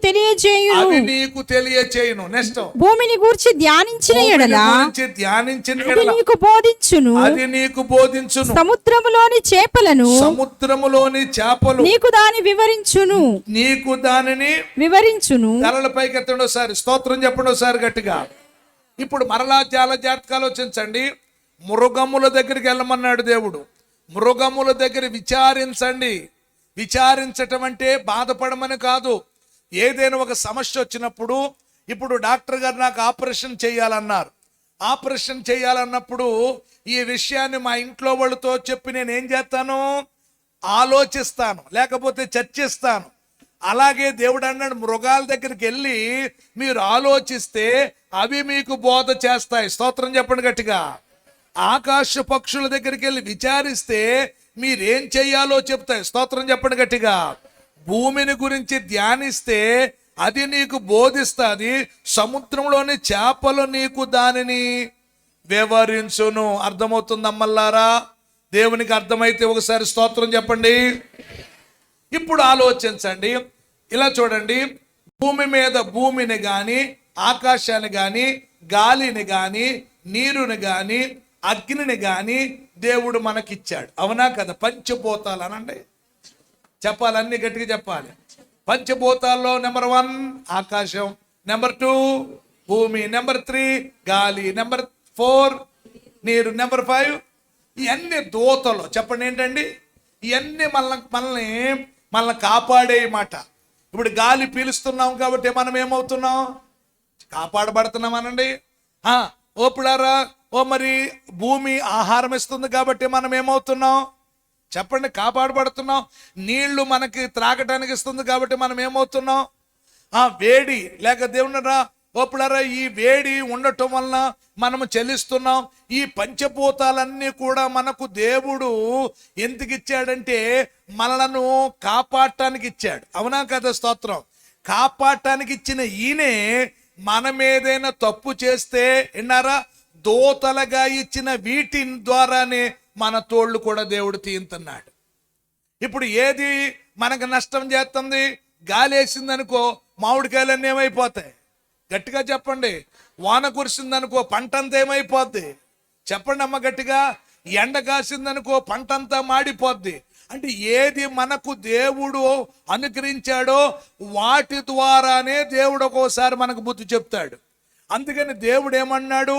[SPEAKER 2] తెలియచేయును. నెక్స్ట్,
[SPEAKER 3] భూమిని గూర్చి ధ్యానించిన ఎడల నీకు బోధించును.
[SPEAKER 2] అది నీకు బోధించును.
[SPEAKER 3] సముద్రములోని చేపలు
[SPEAKER 2] నీకు
[SPEAKER 3] దానిని వివరించును.
[SPEAKER 2] తలలపైకి ఎత్తండి ఒకసారి, స్తోత్రం చెప్పండి ఒకసారి గట్టిగా. ఇప్పుడు మరలా చాలా జాగ్రత్తగా ఆలోచించండి. మృగముల దగ్గరికి వెళ్ళమన్నాడు దేవుడు. మృగముల దగ్గర విచారించండి. విచారించటం అంటే బాధపడమని కాదు. ఏదైనా ఒక సమస్య వచ్చినప్పుడు, ఇప్పుడు డాక్టర్ గారు నాకు ఆపరేషన్ చేయాలన్నారు. ఆపరేషన్ చేయాలన్నప్పుడు ఈ విషయాన్ని మా ఇంట్లో వాళ్ళతో చెప్పి నేను ఏం చేస్తాను? ఆలోచిస్తాను, లేకపోతే చర్చిస్తాను. అలాగే దేవుడు అన్నాడు, మృగాల దగ్గరికి వెళ్ళి మీరు ఆలోచిస్తే అవి మీకు బోధ చేస్తాయి. స్తోత్రం చెప్పండి గట్టిగా. ఆకాశ పక్షుల దగ్గరికి వెళ్ళి విచారిస్తే మీరేం చెయ్యాలో చెప్తాయి. స్తోత్రం చెప్పండి గట్టిగా. భూమిని గురించి ధ్యానిస్తే అది నీకు బోధిస్తుంది. సముద్రంలోని చేపలు నీకు దానిని వివరించును. అర్థమవుతుందమ్మల్లారా? దేవునికి అర్థమైతే ఒకసారి స్తోత్రం చెప్పండి. ఇప్పుడు ఆలోచించండి, ఇలా చూడండి. భూమి మీద భూమిని గాని, ఆకాశాన్ని గాని, గాలిని గాని, నీరుని గాని, అగ్నిని గాని దేవుడు మనకిచ్చాడు. అవునా కదా? పంచభూతాలు అనండి, చెప్పాలి, అన్ని గట్టిగా చెప్పాలి. పంచభూతాల్లో నెంబర్ 1 ఆకాశం, నెంబర్ 2 భూమి, నెంబర్ 3 గాలి, నెంబర్ 4 నీరు, నెంబర్ 5 ఇవన్నీ దూతలు. చెప్పండి ఏంటండి? ఇవన్నీ మనల్ని కాపాడే మాట. ఇప్పుడు గాలి పీలుస్తున్నాం కాబట్టి మనం ఏమవుతున్నాం? కాపాడబడుతున్నాం అనండి. ఓపుడారా, మరి భూమి ఆహారం ఇస్తుంది కాబట్టి మనం ఏమవుతున్నాం? చెప్పండి, కాపాడబడుతున్నాం. నీళ్లు మనకి త్రాగటానికి ఇస్తుంది కాబట్టి మనం ఏమవుతున్నాం? వేడి లేక దేవుని ఓపుడారా, ఈ వేడి ఉండటం వలన మనము చెల్లిస్తున్నాం. ఈ పంచభూతాలన్నీ కూడా మనకు దేవుడు ఎందుకు ఇచ్చాడంటే మనలను కాపాడటానికి ఇచ్చాడు. అవునా కదా? స్తోత్రం. కాపాడటానికి ఇచ్చిన ఈయనే మనం ఏదైనా తప్పు చేస్తే, విన్నారా, దోతలుగా ఇచ్చిన వీటి ద్వారానే మన తోళ్ళు కూడా దేవుడు తీయుతున్నాడు. ఇప్పుడు ఏది మనకు నష్టం చేస్తుంది? గాలి వేసింది అనుకో, మామిడికాయలన్నీ ఏమైపోతాయి? గట్టిగా చెప్పండి. వాన కురిసిందనుకో పంట అంతా ఏమైపోద్ది? చెప్పండి అమ్మ గట్టిగా. ఎండ కాసిందనుకో పంట అంతా మాడిపోద్ది. అంటే ఏది మనకు దేవుడు అనుగ్రహించాడో వాటి ద్వారానే దేవుడు ఒక్కోసారి మనకు బుద్ధి చెప్తాడు. అందుకని దేవుడు ఏమన్నాడు?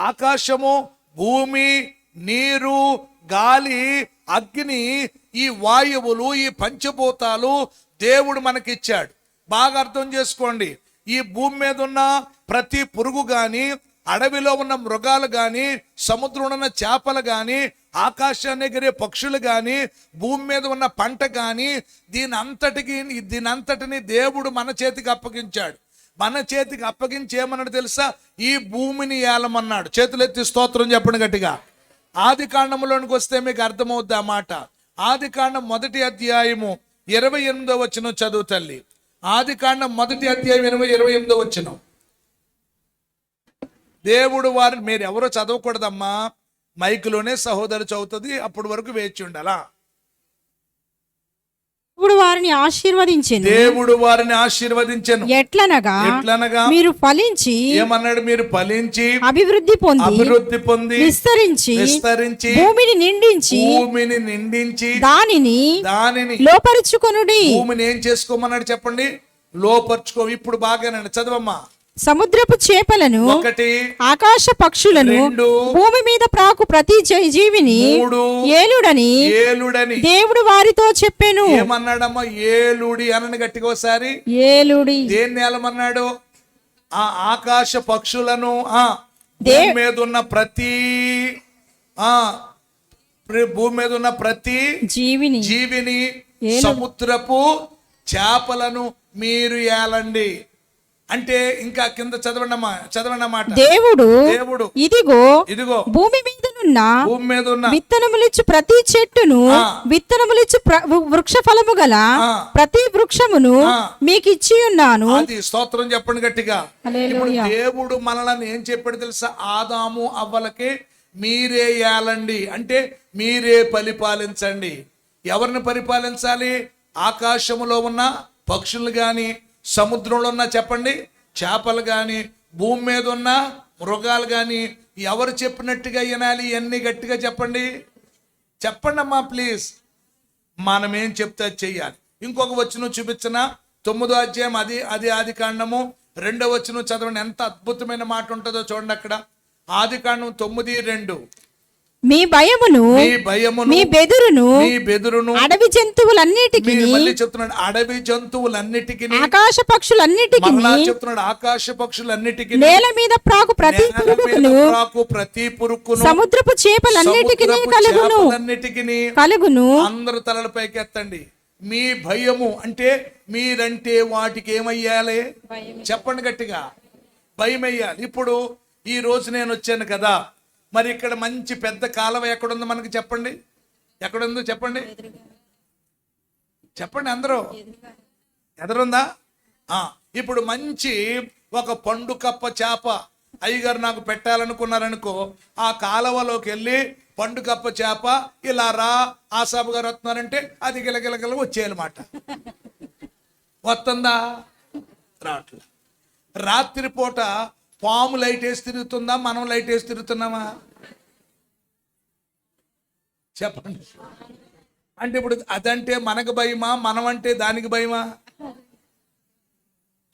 [SPEAKER 2] ఆకాశము, భూమి, నీరు, గాలి, అగ్ని, ఈ వాయువులు, ఈ పంచభూతాలు దేవుడు మనకిచ్చాడు. బాగా అర్థం చేసుకోండి. ఈ భూమి మీద ఉన్న ప్రతి పురుగు గాని, అడవిలో ఉన్న మృగాలు గాని, సముద్రంలో ఉన్న చేపలు గాని, ఆకాశాన్ని ఎగిరే పక్షులు గాని, భూమి మీద ఉన్న పంట గాని, దీనంతటిని దేవుడు మన చేతికి అప్పగించాడు. మన చేతికి అప్పగించి ఏమన్నాడు తెలుసా? ఈ భూమిని ఏలమన్నాడు. చేతులెత్తి స్తోత్రం చెప్పండి గట్టిగా. ఆది కాండంలోనికి వస్తే మీకు అర్థమవుద్ది ఆ మాట. ఆది కాండం 1వ అధ్యాయము 28వ వచనం చదువు తల్లి. ఆది కాండం 1వ అధ్యాయం 28వ వచనం. దేవుడు వారిని, మీరు ఎవరో చదవకూడదమ్మా, మైకులోనే సహోదరు చదువుతుంది, అప్పటి వరకు వేచి ఉండాలా.
[SPEAKER 3] దేవుడు వారిని ఆశీర్వదించెను.
[SPEAKER 2] దేవుడు వారిని ఆశీర్వదించెను.
[SPEAKER 3] ఎట్లనగా మీరు ఫలించి,
[SPEAKER 2] ఏమన్నాడు? మీరు ఫలించి
[SPEAKER 3] అభివృద్ధి
[SPEAKER 2] పొంది
[SPEAKER 3] విస్తరించి భూమిని నిండించి దానిని లోపరుచుకొనుడి.
[SPEAKER 2] భూమిని ఏం చేసుకోమన్నాడు చెప్పండి? లోపరుచుకో. ఇప్పుడు బాగానండి, చదవమ్మా.
[SPEAKER 3] సముద్రపు చేపలను,
[SPEAKER 2] 1,
[SPEAKER 3] ఆకాశ పక్షులను,
[SPEAKER 2] 2,
[SPEAKER 3] భూమి మీద ప్రాకు ప్రతి జీవిని
[SPEAKER 2] 3,
[SPEAKER 3] ఏలుడని దేవుడు వారితో చెప్పెను.
[SPEAKER 2] ఏమన్నాడమ్మా? ఏలుడి అనని గట్టిగా ఒకసారి.
[SPEAKER 3] ఏలుడి.
[SPEAKER 2] దేన్ని ఏలమన్నాడు? ఆ ఆకాశ పక్షులను, భూమి మీద ఉన్న ప్రతి జీవిని, సముద్రపు చేపలను మీరు ఏలండి. అంటే ఇంకా కింద చదవండి అన్నమాట.
[SPEAKER 3] దేవుడు ఇదిగో భూమి మీద విత్తనములిచ్చు ప్రతి చెట్టును, విత్తనములిచ్చు వృక్ష ఫలము గల ప్రతి వృక్షమును మీకు ఇచ్చి ఉన్నాను.
[SPEAKER 2] అది స్తోత్రం చెప్పండి గట్టిగా. ఇప్పుడు దేవుడు మనల్ని ఏం చెప్పాడు తెలుసా? ఆదాము అవ్వలకి మీరే ఏలండి, అంటే మీరే పరిపాలించండి. ఎవరిని పరిపాలించాలి? ఆకాశములో ఉన్న పక్షులు గాని, సముద్రంలో ఉన్న చెప్పండి చేపలు గాని, భూమి మీద ఉన్న మృగాలు గాని, ఎవరు చెప్పినట్టుగా వినాలి? ఇవన్నీ గట్టిగా చెప్పండి అమ్మా ప్లీజ్. మనం ఏం చెప్తే చెయ్యాలి. ఇంకొక వచనం చూపించిన 9వ అధ్యాయం, అది ఆది కాండము 2వ వచనం చదవండి. ఎంత అద్భుతమైన మాట ఉంటుందో చూడండి అక్కడ. ఆది కాండం 9:2.
[SPEAKER 3] మీ భయమును మీ బెదురును అడవి జంతువులన్నిటికీ,
[SPEAKER 2] మళ్ళీ చెప్తున్నాడు అడవి జంతువులన్నిటికీ,
[SPEAKER 3] ఆకాశ పక్షులన్నిటికీ,
[SPEAKER 2] చెప్తున్నాడు ఆకాశ పక్షులన్నిటికీ,
[SPEAKER 3] నేల మీద ప్రాకు ప్రతి
[SPEAKER 2] పురుగును,
[SPEAKER 3] సముద్రపు చేపలన్నిటికీ కలుగును.
[SPEAKER 2] అందరూ తలలపైకి ఎత్తండి. మీ భయము అంటే మీరంటే వాటికి ఏమయ్యాలి? చెప్పండి గట్టిగా. భయం అయ్యాలి. ఇప్పుడు ఈ రోజు నేను వచ్చాను కదా, మరి ఇక్కడ మంచి పెద్ద కాలువ ఎక్కడుందో మనకి చెప్పండి. ఎక్కడుందో చెప్పండి అందరూ. ఎదురుందా? ఇప్పుడు మంచి ఒక పండు కప్ప చేప అయ్యగారు నాకు పెట్టాలనుకున్నారనుకో, ఆ కాలువలోకి వెళ్ళి పండు కప్ప చేప ఇలా రా ఆసాబు గారు వస్తున్నారంటే అది గిలగిలగిల వచ్చేయాలన్నమాట. వస్తుందా? రావట్లేదు. రాత్రిపూట పాము లైట్ వేసి తిరుగుతుందా? మనం లైట్ వేసి తిరుగుతున్నామా? చెప్పండి. అంటే ఇప్పుడు అదంటే మనకు భయమా, మనం అంటే దానికి భయమా?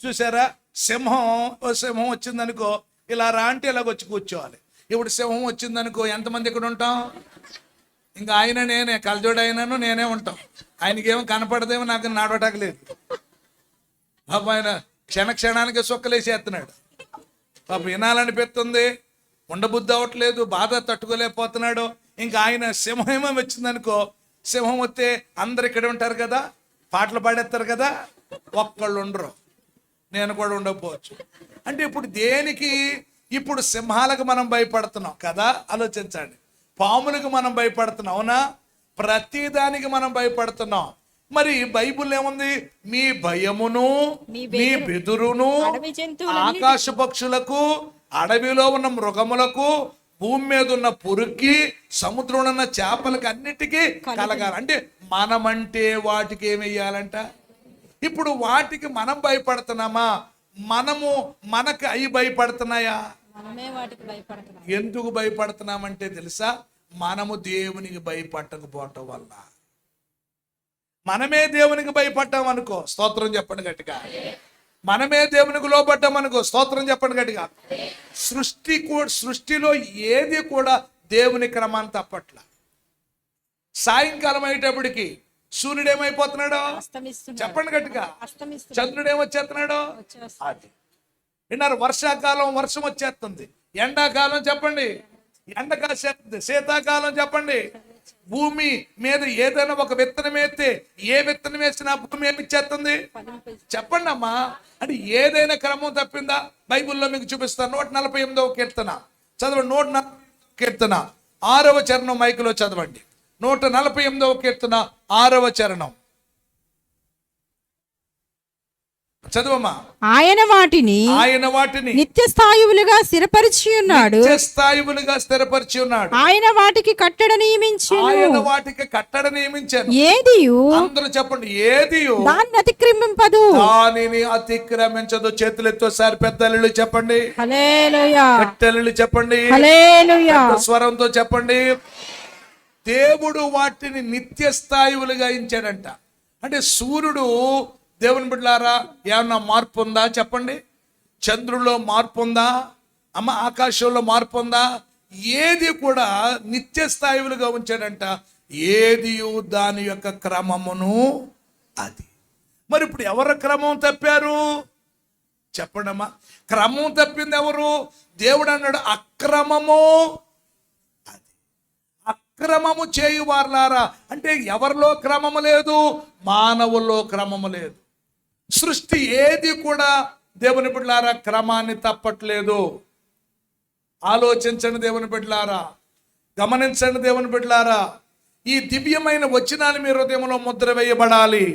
[SPEAKER 2] చూసారా? సింహం వచ్చిందనుకో, ఇలా రా అంటే ఇలాగొచ్చి కూర్చోవాలి. ఇప్పుడు సింహం వచ్చిందనుకో, ఎంతమంది ఇక్కడ ఉంటాం? ఇంకా ఆయన నేనే, కలజోడు అయినాను నేనే ఉంటాం. ఆయనకేమో కనపడదేమో, నాకు నడవటానికి పాప ఆయన క్షణానికి సొక్కలేసేస్తున్నాడు. పాప వినాలనిపిస్తుంది, ఉండబుద్ధి అవ్వట్లేదు, బాధ తట్టుకోలేకపోతున్నాడు. ఇంకా ఆయన సింహం వచ్చిందనుకో, సింహం వస్తే అందరు ఇక్కడ ఉంటారు కదా, పాటలు పాడేస్తారు కదా, ఒక్కళ్ళు ఉండరు, నేను కూడా ఉండకపోవచ్చు. అంటే ఇప్పుడు దేనికి? ఇప్పుడు సింహాలకు మనం భయపడుతున్నాం కదా, ఆలోచించండి. పాములకు మనం భయపడుతున్నాం, అవునా? ప్రతిదానికి మనం భయపడుతున్నాం. మరి బైబుల్ ఏముంది? మీ భయమును మీ బెదురును ఆకాశ పక్షులకు, అడవిలో ఉన్న మృగములకు, భూమి మీద ఉన్న పురుగుకి, సముద్రంలో ఉన్న చేపలకి అన్నిటికీ కలగాలి. అంటే మనమంటే వాటికి ఏమెయ్యాలంట? ఇప్పుడు వాటికి మనం భయపడుతున్నామా, మనకు అవి భయపడుతున్నాయా?
[SPEAKER 3] మనమే వాటికి భయపడుతున్నాం.
[SPEAKER 2] ఎందుకు భయపడుతున్నామంటే తెలుసా, మనము దేవునికి భయపడకపోవటం వల్ల. మనమే దేవునికి భయపడ్డాం అనుకో, స్తోత్రం చెప్పండి గట్టిగా. మనమే దేవునికి లోబడ్డాం అనుకో, స్తోత్రం చెప్పండి గట్టిగా. సృష్టిలో ఏది కూడా దేవుని క్రమాన్ని తప్పట్ల. సాయంకాలం అయ్యేటప్పటికి సూర్యుడు ఏమైపోతున్నాడో చెప్పండి గట్టిగా, చంద్రుడు ఏమొచ్చేస్తున్నాడో అది విన్నారు. వర్షాకాలం వర్షం వచ్చేస్తుంది, ఎండాకాలం చెప్పండి ఎండకాలం, శీతాకాలం చెప్పండి. భూమి మీద ఏదైనా ఒక విత్తనం వేస్తే ఏ విత్తనం వేసినా భూమి ఏమిచ్చేస్తుంది చెప్పండి అమ్మా. అంటే ఏదైనా క్రమం తప్పిందా? బైబిల్లో మీకు చూపిస్తాను. 148వ కీర్తన చదవండి. 140 కీర్తన 6వ చరణం మైకులో చదవండి. 148వ కీర్తన 6వ చరణం చదవమ్మా.
[SPEAKER 3] ఆయన వాటిని నిత్య స్థాయువులుగా స్థిరపరిచి ఉన్నాడు. ఆయన వాటికి కట్టడ నియమించాను. ఏదియు
[SPEAKER 2] అందరూ చెప్పండి, ఏదియు
[SPEAKER 3] దాన్ని అతిక్రమింపదు.
[SPEAKER 2] దానిని అతిక్రమించదు. చేతులెత్తోసారి పెద్దలు చెప్పండి,
[SPEAKER 3] హల్లెలూయా.
[SPEAKER 2] పెద్దలు చెప్పండి,
[SPEAKER 3] హల్లెలూయా.
[SPEAKER 2] స్వరంతో చెప్పండి. దేవుడు వాటిని నిత్య స్థాయువులుగా ఇచ్చాడంట. అంటే సూర్యుడు, దేవుని బిడ్డలారా, ఏమన్నా మార్పు ఉందా చెప్పండి? చంద్రుల్లో మార్పు ఉందా అమ్మ? ఆకాశంలో మార్పు ఉందా? ఏది కూడా నిత్య స్థాయిలుగా ఉంచాడంట. ఏది దాని యొక్క క్రమమును అది. మరి ఇప్పుడు ఎవరు క్రమం తప్పారు చెప్పండి అమ్మా. క్రమం తప్పింది ఎవరు? దేవుడు అన్నాడు అక్రమము అది. అక్రమము చేయువారులారా అంటే ఎవరిలో క్రమము లేదు? మానవుల్లో క్రమము లేదు. సృష్టి ఏది కూడా దేవుని బిడ్డలారా క్రమాన్ని తప్పట్లేదు. ఆలోచించండి దేవుని బిడ్డలారా, గమనించండి దేవుని బిడ్డలారా. ఈ దివ్యమైన వచనాలు మీ హృదయంలో ముద్ర వేయబడాలి.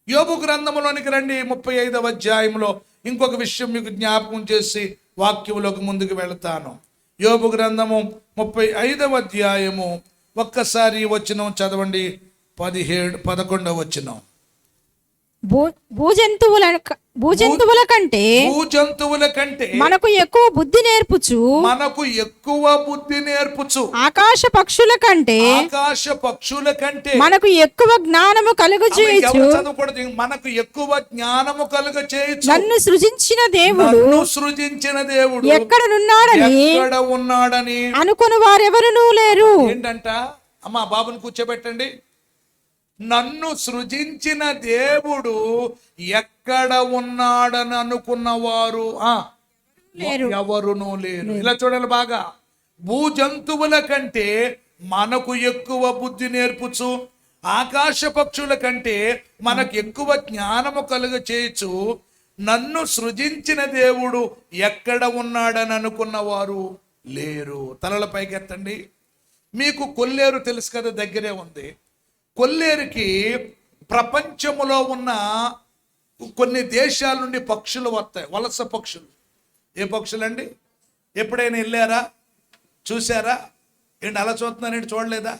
[SPEAKER 2] యోబు గ్రంథంలోనికి రండి. 35వ అధ్యాయంలో ఇంకొక విషయం మీకు జ్ఞాపకం చేసి వాక్యంలోకి ముందుకు వెళతాను. యోబు గ్రంథము 35వ అధ్యాయము ఒక్కసారి వచనం చదవండి. 11వ వచనం.
[SPEAKER 3] భూజంతువుల కంటే మనకు ఎక్కువ బుద్ధి నేర్పుచు ఆకాశ పక్షుల కంటే మనకు ఎక్కువ జ్ఞానము కలుగజేయచ్చు.
[SPEAKER 2] మనకు ఎక్కువ జ్ఞానము కలుగజేయచ్చు.
[SPEAKER 3] నన్ను సృజించిన దేవుడు ఎక్కడున్నాడని అనుకుని వారెవరునూ లేరు.
[SPEAKER 2] ఏంటంట అమ్మా? బాబుని కూర్చోబెట్టండి. నన్ను సృజించిన దేవుడు ఎక్కడ ఉన్నాడని అనుకున్నవారు ఎవరునూ లేరు. ఇలా చూడాలి బాగా. భూజంతువుల కంటే మనకు ఎక్కువ బుద్ధి నేర్పుచు ఆకాశ పక్షుల కంటే మనకు ఎక్కువ జ్ఞానము కలుగ చేయొచ్చు. నన్ను సృజించిన దేవుడు ఎక్కడ ఉన్నాడని అనుకున్నవారు లేరు. తలల పైకెత్తండి. మీకు కొల్లేరు తెలుసు కదా, దగ్గరే ఉంది. కొల్లేరుకి ప్రపంచములో ఉన్న కొన్ని దేశాల నుండి పక్షులు వస్తాయి, వలస పక్షులు. ఏ పక్షులండి? ఎప్పుడైనా వెళ్ళారా? చూసారా? ఏంటి అలా చూస్తున్నారండి? చూడలేదా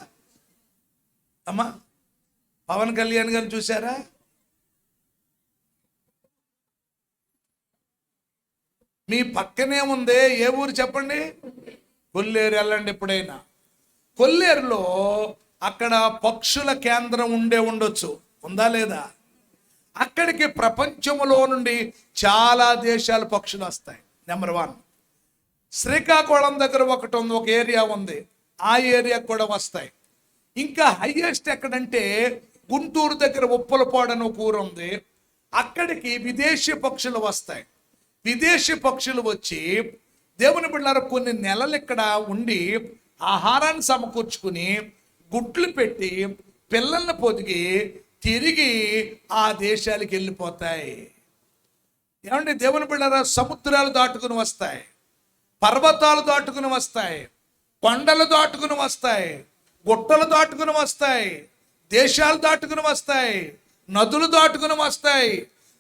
[SPEAKER 2] అమ్మా? పవన్ కళ్యాణ్ గారిని చూసారా? మీ పక్కనే ఉంది. ఏ ఊరు చెప్పండి? కొల్లేరు. వెళ్ళండి ఎప్పుడైనా. కొల్లేరులో అక్కడ పక్షుల కేంద్రం ఉండొచ్చు, ఉందా లేదా? అక్కడికి ప్రపంచంలో నుండి చాలా దేశాల పక్షులు వస్తాయి. నెంబర్ 1 శ్రీకాకుళం దగ్గర ఒకటి ఉంది, ఒక ఏరియా ఉంది, ఆ ఏరియా కూడా వస్తాయి. ఇంకా హైయెస్ట్ ఎక్కడంటే గుంటూరు దగ్గర ఉప్పలపాడు అని ఒక ఊరు ఉంది, అక్కడికి విదేశీ పక్షులు వస్తాయి. విదేశీ పక్షులు వచ్చి దేవుని బిడ్డలారా కొన్ని నెలలు ఇక్కడ ఉండి ఆహారాన్ని సమకూర్చుకుని గుడ్లు పెట్టి పిల్లల్ని పొదిగి తిరిగి ఆ దేశాలకు వెళ్ళిపోతాయి. ఏమంటే దేవుని బిడ్డలారా సముద్రాలు దాటుకుని వస్తాయి, పర్వతాలు దాటుకుని వస్తాయి, కొండలు దాటుకుని వస్తాయి, గుట్టలు దాటుకుని వస్తాయి, దేశాలు దాటుకుని వస్తాయి, నదులు దాటుకుని వస్తాయి.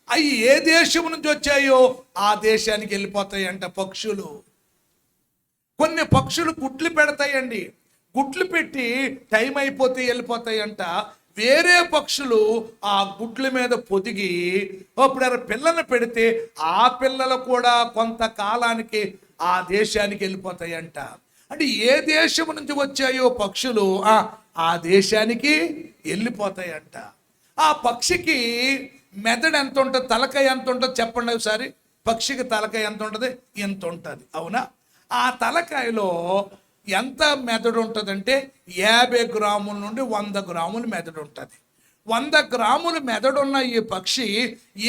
[SPEAKER 2] అవి ఏ దేశం నుంచి వచ్చాయో ఆ దేశానికి వెళ్ళిపోతాయి అంట పక్షులు. కొన్ని పక్షులు గుడ్లు పెడతాయండి, గుడ్లు పెట్టి టైం అయిపోతే వెళ్ళిపోతాయి అంట. వేరే పక్షులు ఆ గుడ్ల మీద పొదిగి అప్పుడు పిల్లలు పెడితే ఆ పిల్లలు కూడా కొంతకాలానికి ఆ దేశానికి వెళ్ళిపోతాయంట. అంటే ఏ దేశం నుంచి వచ్చాయో పక్షులు ఆ దేశానికి వెళ్ళిపోతాయంట. ఆ పక్షికి మెదడు ఎంత ఉంటుంది, తలకాయ ఎంత ఉంటుంది చెప్పండి ఒకసారి. పక్షికి తలకాయ ఎంత ఉంటుంది? ఎంత ఉంటుంది, అవునా? ఆ తలకాయలో ఎంత మెదడు ఉంటుందంటే 50 గ్రాముల నుండి 100 గ్రాముల మెదడు ఉంటుంది. 100 గ్రాముల మెదడున్న ఈ పక్షి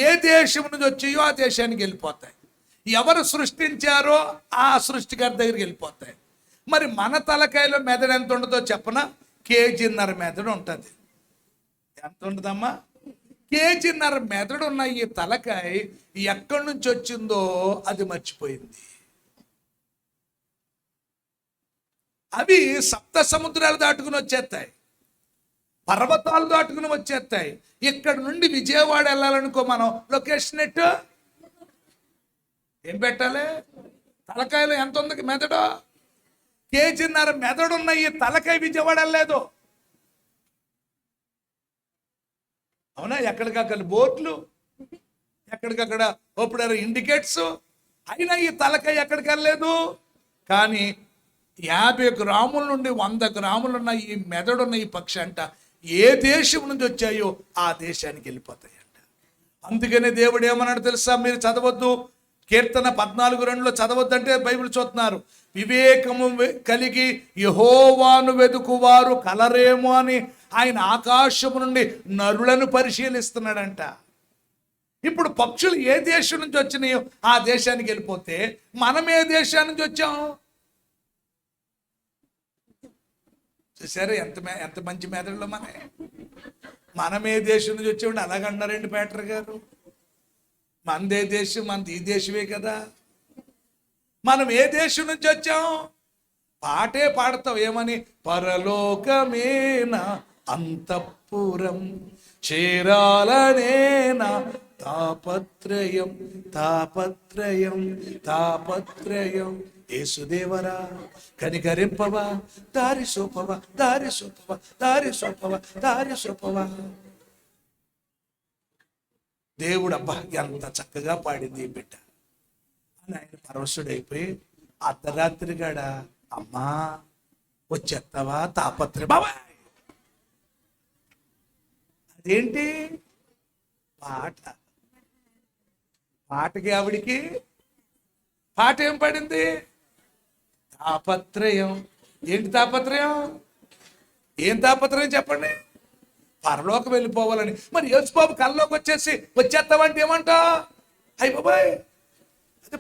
[SPEAKER 2] ఏ దేశం నుంచి వచ్చాయో ఆ దేశానికి వెళ్ళిపోతాయి. ఎవరు సృష్టించారో ఆ సృష్టిగారి దగ్గరికి వెళ్ళిపోతాయి. మరి మన తలకాయలో మెదడు ఎంత ఉంటుందో చెప్పనా? 1.5 కేజీ మెదడు ఉంటుంది. ఎంత ఉంటుందమ్మా? 1.5 కేజీ మెదడు ఉన్న ఈ తలకాయ ఎక్కడి నుంచి వచ్చిందో అది మర్చిపోయింది. అవి 7 సముద్రాలు దాటుకుని వచ్చేస్తాయి, పర్వతాలు దాటుకుని వచ్చేస్తాయి. ఇక్కడ నుండి విజయవాడ వెళ్ళాలనుకో, మనం లొకేషన్ ఎట్టు ఏం పెట్టాలి? తలకాయలో ఎంత ఉంది మెదడు? 1.5 కేజీ మెదడు ఉన్న ఈ తలకాయ విజయవాడ వెళ్ళలేదు, అవునా? ఎక్కడికక్కడ బోట్లు, ఎక్కడికక్కడ ఇప్పుడు ఇండికేట్స్, అయినా ఈ తలకాయ ఎక్కడికి వెళ్ళలేదు. కానీ 50 గ్రాముల నుండి 100 గ్రాములు ఉన్న ఈ మెదడున్న ఈ పక్షి అంట ఏ దేశం నుంచి వచ్చాయో ఆ దేశానికి వెళ్ళిపోతాయంట. అందుకనే దేవుడు ఏమన్నాడు తెలుసా? మీరు చదవద్దు, కీర్తన 14:2 చదవద్దు అంటే బైబిల్ చూస్తున్నారు. వివేకము కలిగి యెహోవాను వెదుకువారు కలరేమో అని ఆయన ఆకాశము నుండి నరులను పరిశీలిస్తున్నాడంట. ఇప్పుడు పక్షులు ఏ దేశం నుంచి వచ్చినాయో ఆ దేశానికి వెళ్ళిపోతే మనం ఏ దేశం నుంచి వచ్చాం? చూసారా ఎంత మంచి మెదడులో మనం ఏ దేశం నుంచి వచ్చామండి అలాగన్నారండి పేటర్ గారు. మనదే దేశం, మనది ఈ దేశమే కదా. మనం ఏ దేశం నుంచి వచ్చాం? పాటే పాడతాం ఏమని? పరలోకమేనా అంతఃపురం చేరాలనేనా తాపత్రయం తాపత్రయం తాపత్రయం. యేసుదేవరా కనికరింపవా, దారి సోపవా, దారి సోపవా, దారి సోపవా, దారి సోపవా. దేవుడు అబ్బా ఎంత చక్కగా పాడింది ఈ బిడ్డ అని ఆయన పరవశుడైపోయి అర్ధరాత్రి గడ అమ్మా వచ్చేస్తావా తాపత్రయం. బాబా అదేంటి పాటకి ఆవిడికి పాట ఏం పడింది? తాపత్రయం. ఏంటి తాపత్రయం? ఏం తాపత్రయం చెప్పండి? పరలోకం వెళ్ళిపోవాలని. మరి యేసుబాబు కల్లోకి వచ్చేస్తావంటే ఏమంటా? అయ్య బాబాయ్ అది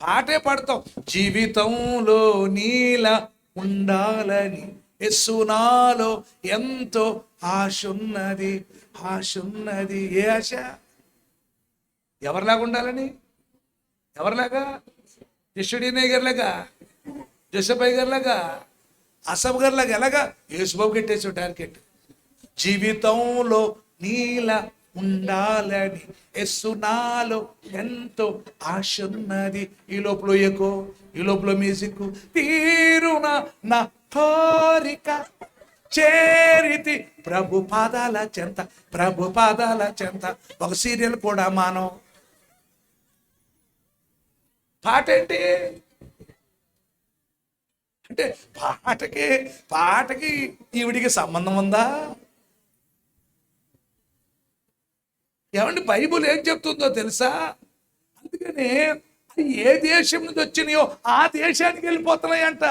[SPEAKER 2] పాటే పాడతాం. జీవితంలో నీలా ఉండాలని యేసునాలో ఎంతో ఆశున్నది, ఆశున్నది. ఏ ఆశ? ఎవరిలాగా ఉండాలని? ఎవరిలాగా? యశుడీనే గారిలాగా, జోసఫ్ గారిలాగా, అసఫ్ గారిలాగా. ఎలాగా? యేసుబాబు కట్టేసావు టార్గెట్. జీవితంలో నీలా ఉండాలని యేసునాలో ఎంతో ఆశ ఉన్నది. ఈ లోపల ఎకో, ఈ లోపల మ్యూజిక్. తీరున నా కోరిక చేరితి ప్రభు పాదాల చెంత, ప్రభు పాదాల చెంత. ఒక సీరియల్ కూడా మానవ పాట ఏంటి అంటే పాటకి ఈవిడికి సంబంధం ఉందా? ఏమండి బైబుల్ ఏం చెప్తుందో తెలుసా? అందుకని ఏ దేశం నుంచి వచ్చినాయో ఆ దేశానికి వెళ్ళిపోతున్నాయంట.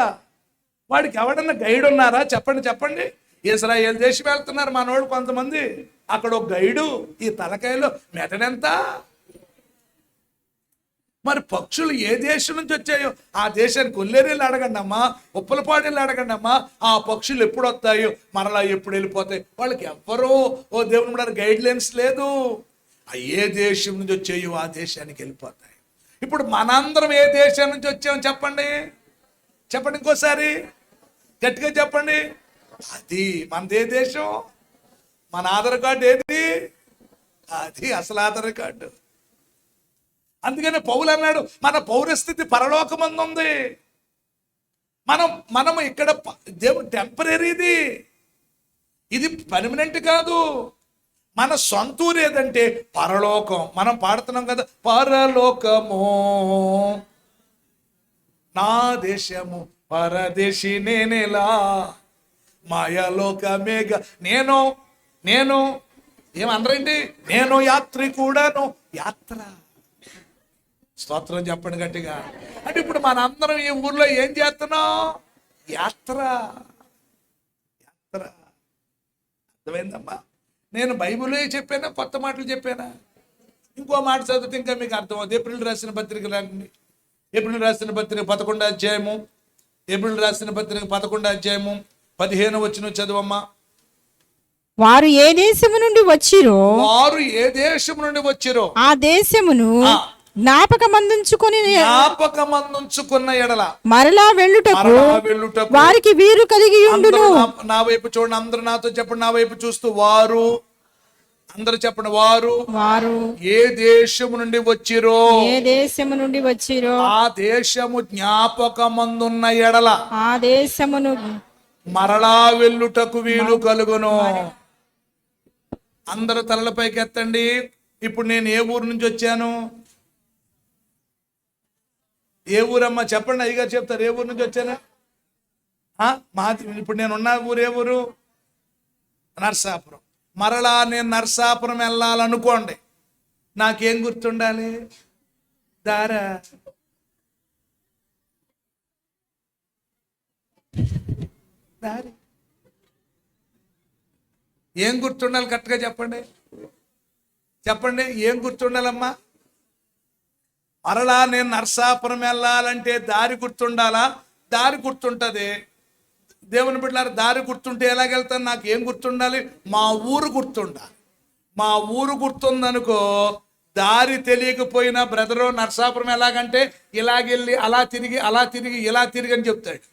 [SPEAKER 2] వాడికి ఎవడన్నా గైడ్ ఉన్నారా? చెప్పండి. ఇజ్రాయేల్ దేశం వెళ్తున్నారు మనోడు కొంతమంది, అక్కడ ఒక గైడు. ఈ తలకాయలో మెదడెంత? మరి పక్షులు ఏ దేశం నుంచి వచ్చాయో ఆ దేశానికి కొల్లేరీళ్ళు అడగండి అమ్మా, ఉప్పలపాడీళ్ళు అడగండి అమ్మా. ఆ పక్షులు ఎప్పుడు వస్తాయో మరలా ఎప్పుడు వెళ్ళిపోతాయి. వాళ్ళకి ఎవ్వరూ దేవుని మీద గైడ్ లైన్స్ లేదు. ఏ దేశం నుంచి వచ్చాయో ఆ దేశానికి వెళ్ళిపోతాయి. ఇప్పుడు మనందరం ఏ దేశం నుంచి వచ్చామో చెప్పండి ఇంకోసారి గట్టిగా చెప్పండి. అది మనదే దేశం. మన ఆధార్ కార్డు ఏది? అది అసలు ఆధార్ కార్డు. అందుకని పౌలు అన్నాడు మన పౌరస్థితి పరలోకమందు ఉంది. మనం ఇక్కడ దేవుడు టెంపరీది, ఇది పర్మనెంట్ కాదు. మన సొంతూరు ఏదంటే పరలోకం. మనం పాడుతున్నాం కదా, పరలోకము నా దేశము పరదేశి నేనేలా మాయలోకమేగా. నేను ఏమనరేంటి, నేను యాత్రికుడను. యాత్ర, స్తోత్రం చెప్పండి గట్టిగా. అంటే ఇప్పుడు మనందరం ఈ ఊర్లో ఏం చేస్తున్నాం? యాత్ర. అర్థమైందమ్మా? నేను బైబిలే చెప్పానా, కొత్త మాటలు చెప్పానా? ఇంకో మాట చదివితే ఇంకా మీకు అర్థమవుతుంది. ఏప్రిల్ రాసిన పత్రిక రండి. ఏప్రిల్ రాసిన పత్రిక 11వ అధ్యాయము. ఏప్రిల్ రాసిన పత్రిక 11వ అధ్యాయము 15వ వచనం చదువమ్మా.
[SPEAKER 3] వారు ఏ దేశము నుండి వచ్చిరో ఆ దేశమును
[SPEAKER 2] జ్ఞాపకమందుంచుకున్న ఎడల
[SPEAKER 3] మరలా వెళ్ళుటకు వారికి వీరు కలిగి ఉండును.
[SPEAKER 2] నా వైపు చూడండి, అందరూ నాతో చెప్పండి, నా వైపు చూస్తూ వారు. అందరూ చెప్పండి, వారు ఏ దేశము నుండి వచ్చిరో ఆ దేశము జ్ఞాపకమందున్న ఎడల
[SPEAKER 3] ఆ దేశమును
[SPEAKER 2] మరలా వెళ్ళుటకు వీలు కలుగును. అందరూ తలలపైకి ఎత్తండి. ఇప్పుడు నేను ఏ ఊరు నుంచి వచ్చాను? ఏ ఊరమ్మా చెప్పండి, అయ్యగారు చెప్తారు. ఏ ఊరు నుంచి వచ్చానా? ఇప్పుడు నేను ఉన్న ఊరు ఏ ఊరు? నర్సాపురం. మరలా నేను నర్సాపురం వెళ్ళాలనుకోండి, నాకేం గుర్తుండాలి? దారి ఏం గుర్తుండాలి? కరెక్ట్గా చెప్పండి, ఏం గుర్తుండాలమ్మా? మరలా నేను నర్సాపురం వెళ్ళాలంటే దారి గుర్తుండాలా? దారి గుర్తుంటుంది. దేవుని బిడ్డలారా, దారి గుర్తుంటే ఎలాగెళ్తాను? నాకు ఏం గుర్తుండాలి? మా ఊరు గుర్తుండాలి. మా ఊరు గుర్తుందనుకో, దారి తెలియకపోయినా బ్రదరు నర్సాపురం ఎలాగంటే ఇలాగెళ్ళి అలా తిరిగి ఇలా తిరిగి అని చెప్తాడు.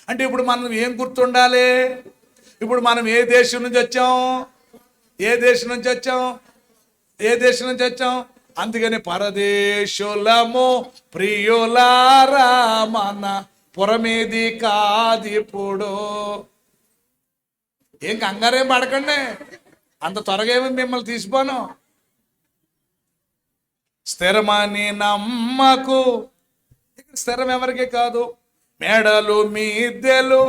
[SPEAKER 2] అంటే ఇప్పుడు మనం ఏం గుర్తుండాలి? ఇప్పుడు మనం ఏ దేశం నుంచి వచ్చాం? అందుకని పరదేశులము ప్రియులారా మన పురమేది కాదిప్పుడు. ఏం కంగారేం పడకండి, అంత త్వరగా ఏమి మిమ్మల్ని తీసిపోను. స్థిరమని నమ్మకు. ఇక్కడ స్థిరం ఎవరికి కాదు. మేడలు మీదెలు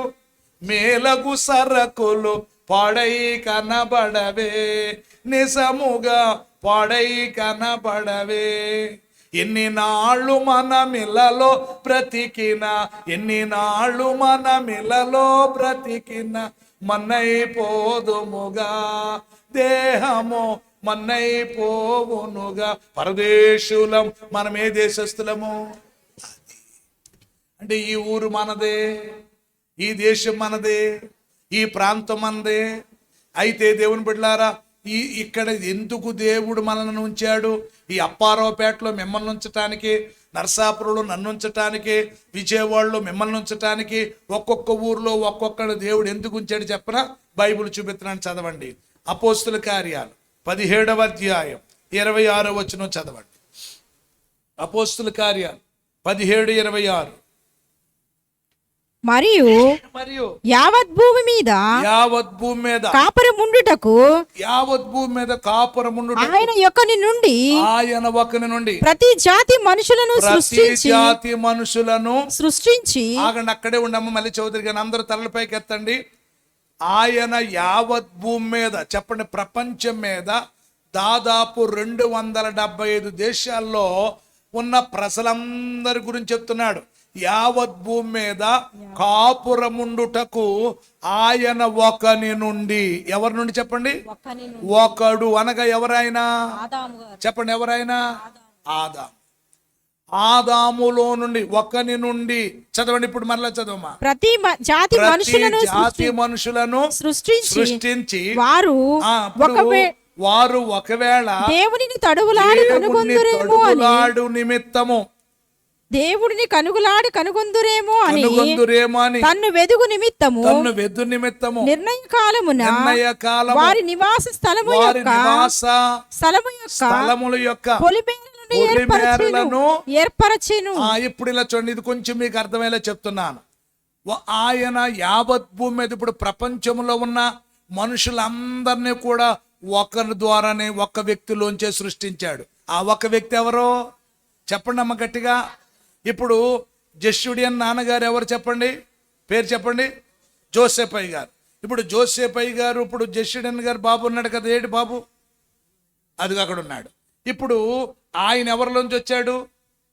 [SPEAKER 2] మేలగు సరకులు పాడై కనబడవే, నిజముగా పాడై కనబడవే. ఎన్ని నాళ్ళు మనమిలలో బ్రతికిన మన్నైపోదుముగా, దేహము మన్నైపోవునుగా. పరదేశులం, మనం ఏ దేశస్థులము? అంటే ఈ ఊరు మనదే, ఈ దేశం మనదే, ఈ ప్రాంతం మనదే. అయితే దేవుని బిడ్డలారా, ఇక్కడ ఎందుకు దేవుడు మనల్ని ఉంచాడు? ఈ అప్పారావుపేటలో మిమ్మల్ని ఉంచటానికి, నర్సాపురంలో నన్ను ఉంచటానికి, విజయవాడలో మిమ్మల్ని ఉంచటానికి, ఒక్కొక్క ఊర్లో ఒక్కొక్కడు దేవుడు ఎందుకు ఉంచాడు చెప్పనా? బైబిల్ చూపిస్తున్నాను, చదవండి. అపోస్తుల కార్యాలు 17వ అధ్యాయం 26వ వచనం చదవండి. అపోస్తుల కార్యాలు 17:26.
[SPEAKER 3] మరియు యావత్ భూమి మీద కాపురముండుటకు ఆయన యొక్కని నుండి ప్రతి జాతి మనుషులను సృష్టించి
[SPEAKER 2] ఆగండి, అక్కడే ఉండమ్మ. మళ్ళీ చౌదరి గారిని అందరూ తలలపైకి ఎత్తండి. ఆయన యావత్ భూమి మీద, చెప్పండి, ప్రపంచం మీద దాదాపు 275 దేశాల్లో ఉన్న ప్రజలందరి గురించి చెప్తున్నాడు. యావత్ భూమి మీద కాపురముండుటకు ఆయన ఒకని నుండి, ఎవరి నుండి చెప్పండి? ఒకడు అనగా ఎవరైనా చెప్పండి, ఎవరైనా? ఆదాములో నుండి, ఒకని నుండి. చదవండి ఇప్పుడు, మరలా చదవమా.
[SPEAKER 3] ప్రతి జాతి
[SPEAKER 2] మనుషులను సృష్టించి వారు ఒకవేళ
[SPEAKER 3] దేవునిని తడువులాడి కనుగొందురేమో అని తన్ను వెదుగు నిమిత్తము నిర్ణయ కాలమున వారి నివాస స్థలముల యొక్క పొలిమేరలను ఏర్పరచెను.
[SPEAKER 2] ఇప్పుడు ఇలా చూడండి, ఇది కొంచెం మీకు అర్థమయ్యేలా చెప్తున్నాను. ఆయన యావత్ భూమి మీద ఇప్పుడు ప్రపంచంలో ఉన్న మనుషులందరినీ కూడా ఒకరి ద్వారానే ఒక్క వ్యక్తిలోంచే సృష్టించాడు. ఆ ఒక్క వ్యక్తి ఎవరో చెప్పండి అమ్మ గట్టిగా. ఇప్పుడు జస్యుడియన్ నాన్నగారు ఎవరు చెప్పండి, పేరు చెప్పండి. జోసెఫ్ అయ్య గారు. ఇప్పుడు జోసెఫ్ అయ్య గారు ఇప్పుడు జస్యుడియన్ గారు బాబు ఉన్నాడు కదా, ఏడు బాబు అది అక్కడ ఉన్నాడు. ఇప్పుడు ఆయన ఎవరిలోంచి వచ్చాడు?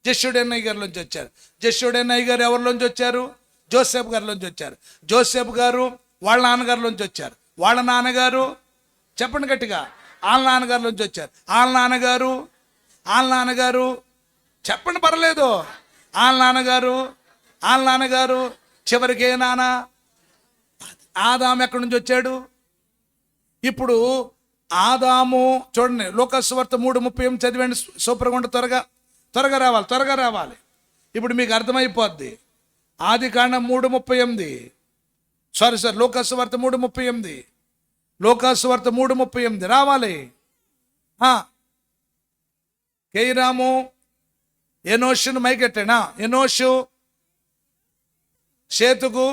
[SPEAKER 2] జస్యుడియన్ అయ్య గారిలోంచి వచ్చారు. జస్యుడియన్ అయ్య గారు ఎవరిలోంచి వచ్చారు? జోసెఫ్ గారిలోంచి వచ్చారు. జోసెఫ్ గారు వాళ్ళ నాన్నగారిలోంచి వచ్చారు. వాళ్ళ నాన్నగారు చెప్పండి గట్టిగా, వాళ్ళ నాన్నగారిలోంచి వచ్చారు. వాళ్ళ నాన్నగారు చెప్పండి పర్లేదు, వాళ్ళ నాన్నగారు చివరికి ఏ నాన్న? ఆదాము ఎక్కడి నుంచి వచ్చాడు? ఇప్పుడు ఆదాము చూడండి, లూకాసు వార్త 3:38 చదివండి, సూపర్గా ఉంటే త్వరగా రావాలి. ఇప్పుడు మీకు అర్థమైపోద్ది. ఆది కాండం 3:38, సారీ లూకాసు వార్త 3:38 రావాలి. కేయిరాము ఎనోషును మైకెట్టేనా? ఎనోషు సేతుకు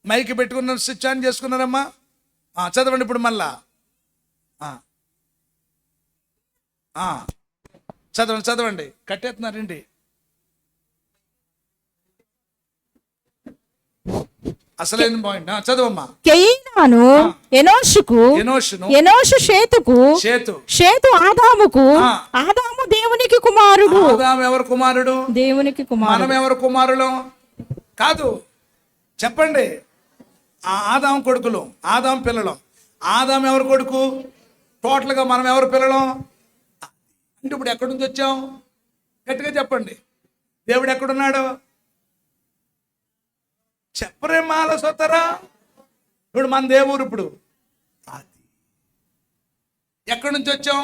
[SPEAKER 2] మైకి పెట్టుకున్నారు, స్విచ్ ఆన్ చేసుకున్నారమ్మా. చదవండి ఇప్పుడు మళ్ళా చదవండి కట్టేస్తున్నారండి. అసలైన పాయింట్ చదవమ్మా.
[SPEAKER 3] కేయినాను ఎనోషుకు, ఎనోషు షేతుకు, షేతు ఆదాముకు, ఆదాము దేవునికి కుమారుడు.
[SPEAKER 2] ఆదాము ఎవరు కుమారుడు?
[SPEAKER 3] దేవునికి కుమారుడు.
[SPEAKER 2] మనం ఎవరు కుమారులు? కాదు చెప్పండి. ఆదాము కొడుకులు, ఆదాము పిల్లలు. ఆదాము ఎవరు కొడుకు? టోటల్గా మనం ఎవరు పిల్లలు అంటే ఇప్పుడు ఎక్కడి నుంచి వచ్చాం? గట్టిగా చెప్పండి. దేవుడు ఎక్కడున్నాడు? చెప్పరే మాల సొత్తరా. ఇప్పుడు మన దేవుడు ఇప్పుడు అది ఎక్కడి నుంచి వచ్చాం?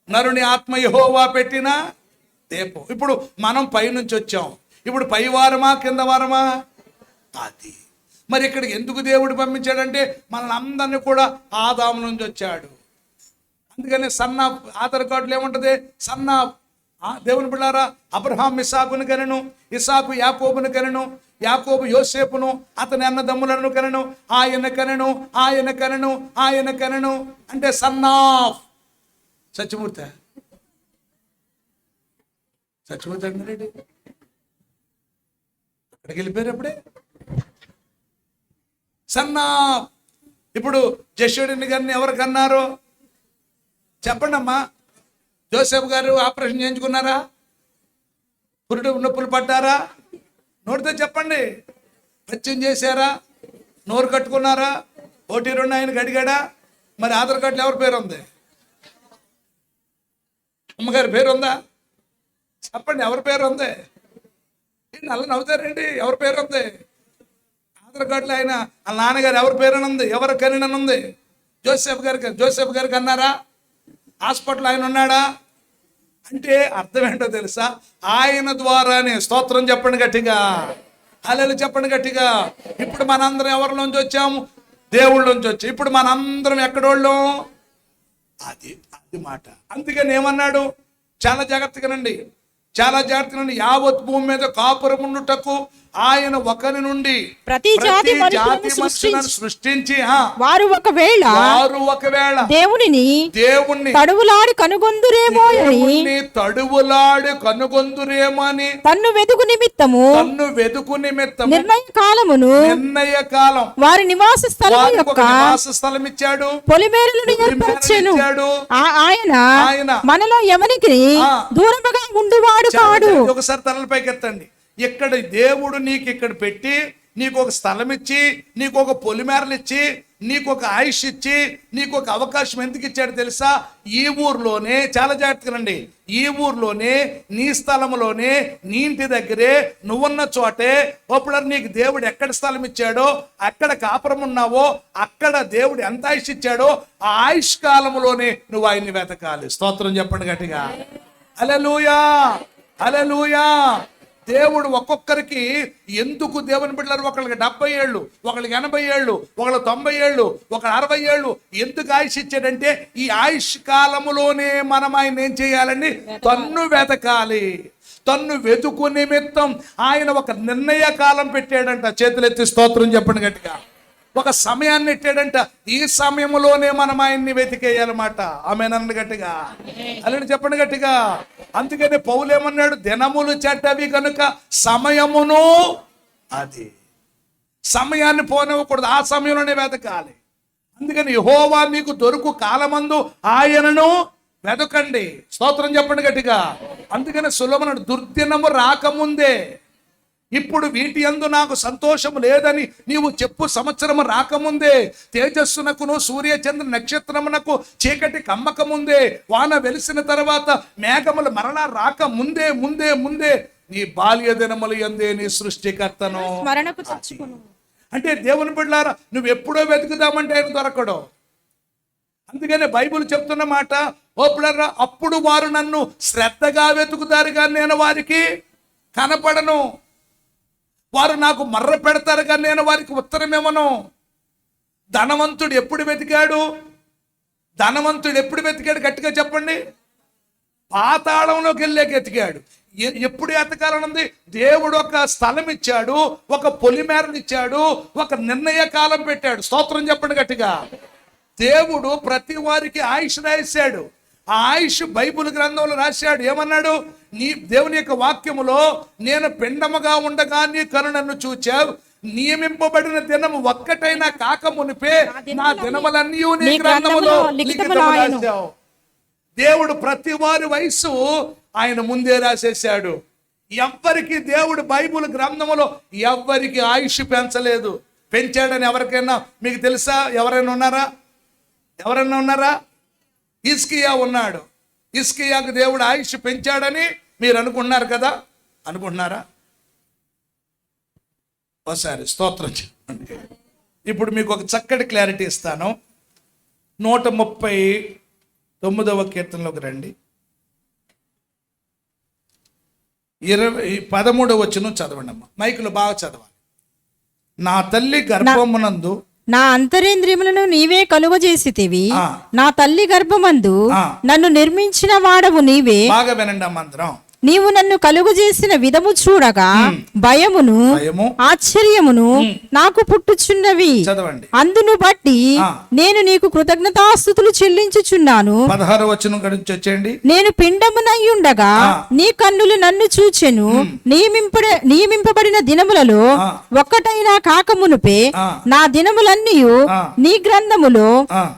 [SPEAKER 2] నరుని ఆత్మ యెహోవా పెట్టిన దీపం. ఇప్పుడు మనం పైనుంచి వచ్చాం. ఇప్పుడు పై వారమా కింద వారమా? అది మరి ఇక్కడికి ఎందుకు దేవుడు పంపించాడంటే మనల్ని అందరినీ కూడా ఆదాము నుంచి వచ్చాడు. అందుకని సన్న ఆధార్ కార్డులు ఏముంటుంది? సన్న దేవుని బిడ్డారా, అబ్రహాం ఇస్సాకును కనెను, ఇస్సాకు యాకోబును కనెను, యాకోబు యోసేపును అతని అన్నదమ్ములను కనెను, ఆయన కనెను అంటే సన్ ఆఫ్ సత్యమూర్తి అన్నాడు. అక్కడికి వెళ్ళిపోయారు అప్పుడే సన్ ఆఫ్. ఇప్పుడు జస్యుడిని గారిని ఎవరు కన్నారు చెప్పండి అమ్మా. జోసెఫ్ గారు ఆపరేషన్ చేయించుకున్నారా? పురుడు నొప్పులు పడ్డారా? నోటితో చెప్పండి. పత్యం చేశారా? నోరు కట్టుకున్నారా? 1, 2 ఆయన గడిగాడా? మరి ఆధార్ కార్డులో ఎవరి పేరు ఉంది? అమ్మగారి పేరు ఉందా? చెప్పండి, ఎవరి పేరు ఉంది? నల్ల నవ్వుతారండి. ఎవరి పేరు ఉంది ఆధార్ కార్డులో? ఆయన వాళ్ళ నాన్నగారు ఎవరి పేరు ఉంది? ఎవరి కనిన ఉంది? జోసెఫ్ గారికి అన్నారా? హాస్పిటల్ ఆయన ఉన్నాడా? అంటే అర్థం ఏంటో తెలుసా? ఆయన ద్వారానే. స్తోత్రం చెప్పండి గట్టిగా, హల్లెలూయా చెప్పండి గట్టిగా. ఇప్పుడు మనందరం ఎవరిలోంచి వచ్చాము? దేవుళ్ళలోంచి వచ్చాం. ఇప్పుడు మనందరం ఎక్కడోళ్ళం? అది మాట. అందుకని ఏమన్నాడు? చాలా జాగ్రత్తగానండి, యావత్ భూమి మీద కాపురం ఉండుటకు ఆయన ఒకరి నుండి
[SPEAKER 3] ప్రతి జాతి మనుషులను
[SPEAKER 2] సృష్టించి
[SPEAKER 3] వారు ఒకవేళ దేవునిని తడువులాడి కనుగొందురేమో అని తన్ను వెదుకు నిమిత్తము నిర్ణయ కాలం వారి నివాస స్థలం ఇచ్చాడు. పొలిమేరలను ఏర్పరచెను. ఆయన మనలో ఎవరికి దూరముగా ఉండువాడు కాడు.
[SPEAKER 2] ఒకసారి తలపైకి ఎత్తండి. ఇక్కడ దేవుడు నీకు ఇక్కడ పెట్టి, నీకు ఒక స్థలం ఇచ్చి, నీకు ఒక పొలిమేరలు ఇచ్చి, నీకు ఒక ఆయుష్ ఇచ్చి, నీకు ఒక అవకాశం ఎందుకు ఇచ్చాడు తెలుసా? ఈ ఊర్లోనే, చాలా జాగ్రత్తగానండి, ఈ ఊర్లోనే, నీ స్థలంలోనే, నీ ఇంటి దగ్గరే, నువ్వున్న చోటే అప్పుడు నీకు దేవుడు ఎక్కడ స్థలం ఇచ్చాడో, అక్కడ కాపురం ఉన్నావో, అక్కడ దేవుడు ఎంత ఆయుష్ ఇచ్చాడో ఆ ఆయుష్ కాలంలోనే నువ్వు ఆయన్ని వెతకాలి. స్తోత్రం చెప్పండి గట్టిగా, హల్లెలూయా హల్లెలూయా. దేవుడు ఒక్కొక్కరికి ఎందుకు దేవుని బిడ్డలారు, ఒకళ్ళకి 70 ఏళ్ళు, ఒకళ్ళకి 80 ఏళ్ళు, ఒకళ్ళకి 90 ఏళ్ళు, ఒకళ్ళకి 60 ఏళ్ళు ఎందుకు ఆయుష్ ఇచ్చాడంటే ఈ ఆయుష్ కాలములోనే మనం ఆయన ఏం చేయాలండి? తన్ను వెతకాలి. తన్ను వెతుకు నిమిత్తం ఆయన ఒక నిర్ణయ కాలం పెట్టాడంట. చేతులెత్తి స్తోత్రం చెప్పండి గట్టిగా. ఒక సమయాన్ని పెట్టాడంట. ఈ సమయంలోనే మనం ఆయన్ని వెతికేయాలన్నమాట. ఆమెనండి గట్టిగా, అలాంటి చెప్పండి గట్టిగా. అందుకని పౌలు ఏమన్నాడు, దినములు చెడ్డవి కనుక సమయమును, అది సమయాన్ని పోనివ్వకూడదు, ఆ సమయంలోనే వెతకాలి. అందుకని యెహోవా మీకు దొరుకు కాలమందు ఆయనను వెతకండి. స్తోత్రం చెప్పండి గట్టిగా. అందుకని సొలొమోను దుర్దినము రాకముందే, ఇప్పుడు వీటి యందు నాకు సంతోషం లేదని నీవు చెప్పు సంవత్సరము రాకముందే, తేజస్సునకును సూర్య చంద్ర నక్షత్రమునకు చీకటి కమ్మకముందే, వాన వెలిసిన తర్వాత మేఘములు మరలా రాక ముందే ముందే ముందే నీ బాల్య దినములు యందే నీ సృష్టికర్తను
[SPEAKER 3] స్మరణకు తెచ్చుకొను.
[SPEAKER 2] అంటే దేవుని బిడ్డలారా, నువ్వు ఎప్పుడో వెతుకుదామంటే ఆయన దొరకడు. అందుకనే బైబిల్ చెప్తున్న మాట, ఓ పిల్లరా, అప్పుడు వారు నన్ను శ్రద్ధగా వెతుకుతారు కానీ నేను వారికి కనపడను. వారు నాకు మర్ర పెడతారు కానీ నేను వారికి ఉత్తరం ఇవ్వను. ధనవంతుడు ఎప్పుడు వెతికాడు? ధనవంతుడు ఎప్పుడు వెతికాడు? గట్టిగా చెప్పండి. పాతాళంలోకి వెళ్ళాక ఎతికాడు. ఎప్పుడు ఎతకాలనుంది? దేవుడు ఒక స్థలం ఇచ్చాడు, ఒక పొలిమేరలు ఇచ్చాడు, ఒక నిర్ణయ కాలం పెట్టాడు. స్తోత్రం చెప్పండి గట్టిగా. దేవుడు ప్రతి వారికి ఆయుష్ రాశాడు. ఆ ఆయుష్ బైబిల్ గ్రంథంలో రాశాడు. ఏమన్నాడు? నీ దేవుని యొక్క వాక్యములో, నేను పిండముగా ఉండగా నీ కరుణను చూచావు, నియమింపబడిన దినము ఒక్కటైనా కాక మునిపే నా దినములన్నీ నీ గ్రంథములో లిఖితము రాశావు. దేవుడు ప్రతి వారి వయసు ఆయన ముందే రాసేసాడు. ఎవ్వరికి దేవుడు బైబిల్ గ్రంథములో ఎవ్వరికి ఆయుష్ పెంచలేదు. పెంచాడని ఎవరికైనా మీకు తెలుసా? ఎవరైనా ఉన్నారా? హిజ్కియా ఉన్నాడు. హిజ్కియాకు దేవుడు ఆయుష్ పెంచాడని మీరు అనుకుంటున్నారు కదా? అనుకుంటున్నారా? ఒకసారి స్తోత్రం చెప్పండి. ఇప్పుడు మీకు ఒక చక్కటి క్లారిటీ ఇస్తాను. 139వ కీర్తనలోకి రండి. 13వ వచనం చదవండి అమ్మా. మైకులు బాగా చదవాలి. నా తల్లి గర్భమునందు
[SPEAKER 3] నా అంతరేంద్రియములను నీవే కలుగజేసితివి. నా తల్లి గర్భమందు నన్ను నిర్మించిన వాడవు నీవే.
[SPEAKER 2] బాగా వినండి అమ్మ అందరం.
[SPEAKER 3] నీవు నన్ను కలుగజేసిన విధము చూడగా భయమును ఆశ్చర్యమును నాకు పుట్టుచున్నవి.
[SPEAKER 2] చదవండి.
[SPEAKER 3] అందును బట్టి నేను నీకు కృతజ్ఞతాస్తుతులు చెల్లించుచున్నాను.
[SPEAKER 2] 16వ వచనం గురించి వచ్చేయండి.
[SPEAKER 3] నేను పిండమునయ్యుండగా నీ కన్నులు నన్ను చూచెను. నియమింపబడిన దినములలో ఒక్కటైనా కాకమునుపే నా దినములన్నీ నీ గ్రంథములో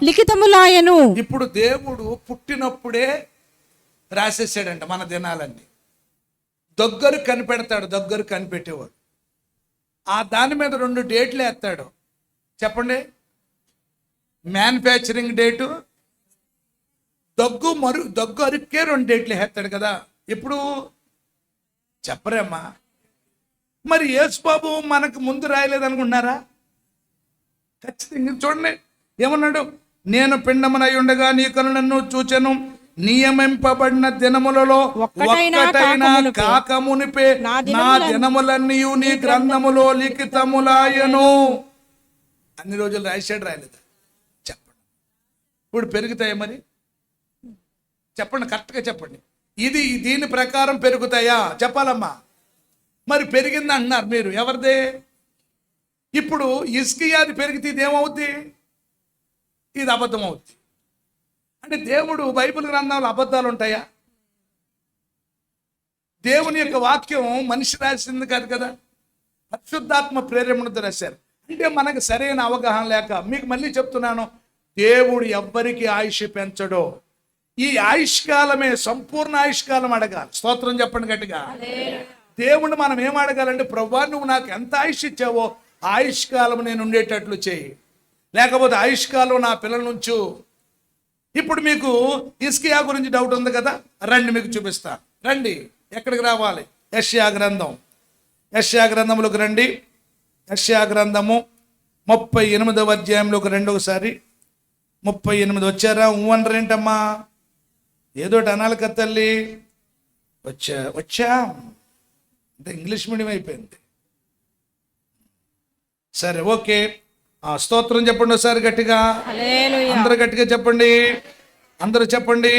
[SPEAKER 3] లిఖితములాయను.
[SPEAKER 2] ఇప్పుడు దేవుడు పుట్టినప్పుడే రాసేసాడంట మన దినాలన్నీ. దగ్గర కనిపెట్టేవాడు. ఆ దాని మీద 2 డేట్లు వేస్తాడు. చెప్పండి. మ్యానుఫ్యాక్చరింగ్ డేటు, దగ్గు అరుక్కే 2 డేట్లు వేస్తాడు కదా. ఇప్పుడు చెప్పరేమ్మా. మరి యేసుబాబు మనకు ముందు రాయలేదనుకుంటున్నారా? ఖచ్చితంగా చూడండి ఏమన్నాడు. నేను పిండమునై ఉండగా నీ కనులను చూచెను, నియమింపబడిన దినములలో ఒక్కటైనా కాకమునిపే నా దినములన్నీ నీ గ్రంథములో లిఖితములాయను. అన్ని రోజులు రాయలేదా? చెప్పండి. ఇప్పుడు పెరుగుతాయా మరి? చెప్పండి, కరెక్ట్గా చెప్పండి. దీని ప్రకారం పెరుగుతాయా? చెప్పాలమ్మా. మరి పెరిగింది అంటున్నారు మీరు. ఎవరిదే? ఇప్పుడు హిజ్కియాది పెరిగితే ఇదేమవుద్ది? ఇది అబద్ధం అవుద్ది. అంటే దేవుడు బైబిల్ గ్రంథంలో అబద్ధాలు ఉంటాయా? దేవుని యొక్క వాక్యం మనిషి రాసింది కాదు కదా, పరిశుద్ధాత్మ ప్రేరణతో రాశారు. అంటే మనకు సరైన అవగాహన లేక, మీకు మళ్ళీ చెప్తున్నాను, దేవుడు ఎవ్వరికి ఆయుష్ పెంచడో. ఈ ఆయుష్కాలమే సంపూర్ణ ఆయుష్కాలం అడగాలి. స్తోత్రం చెప్పండి గట్టిగా. దేవుడు మనం ఏం అడగాలంటే, ప్రభువా నువ్వు నాకు ఎంత ఆయుష్ ఇచ్చావో ఆయుష్కాలం నేను ఉండేటట్లు చేయి, లేకపోతే ఆయుష్కాలం నా పిల్లల నుంచు. ఇప్పుడు మీకు హిజ్కియా గురించి డౌట్ ఉంది కదా, రండి మీకు చూపిస్తా. రండి, ఎక్కడికి రావాలి? యెషయా గ్రంథంలోకి రండి. యెషయా గ్రంథము 38వ అధ్యాయంలోకి రండి. ఒకసారి 38 వచ్చారా? అనరేంటమ్మా? ఏదోటి అనాలి కదా తల్లి. వచ్చా అంటే ఇంగ్లీష్ మీడియం అయిపోయింది. సరే, ఓకే. స్తోత్రం చెప్పండి ఒకసారి గట్టిగా. అందరూ గట్టిగా చెప్పండి. అందరూ చెప్పండి.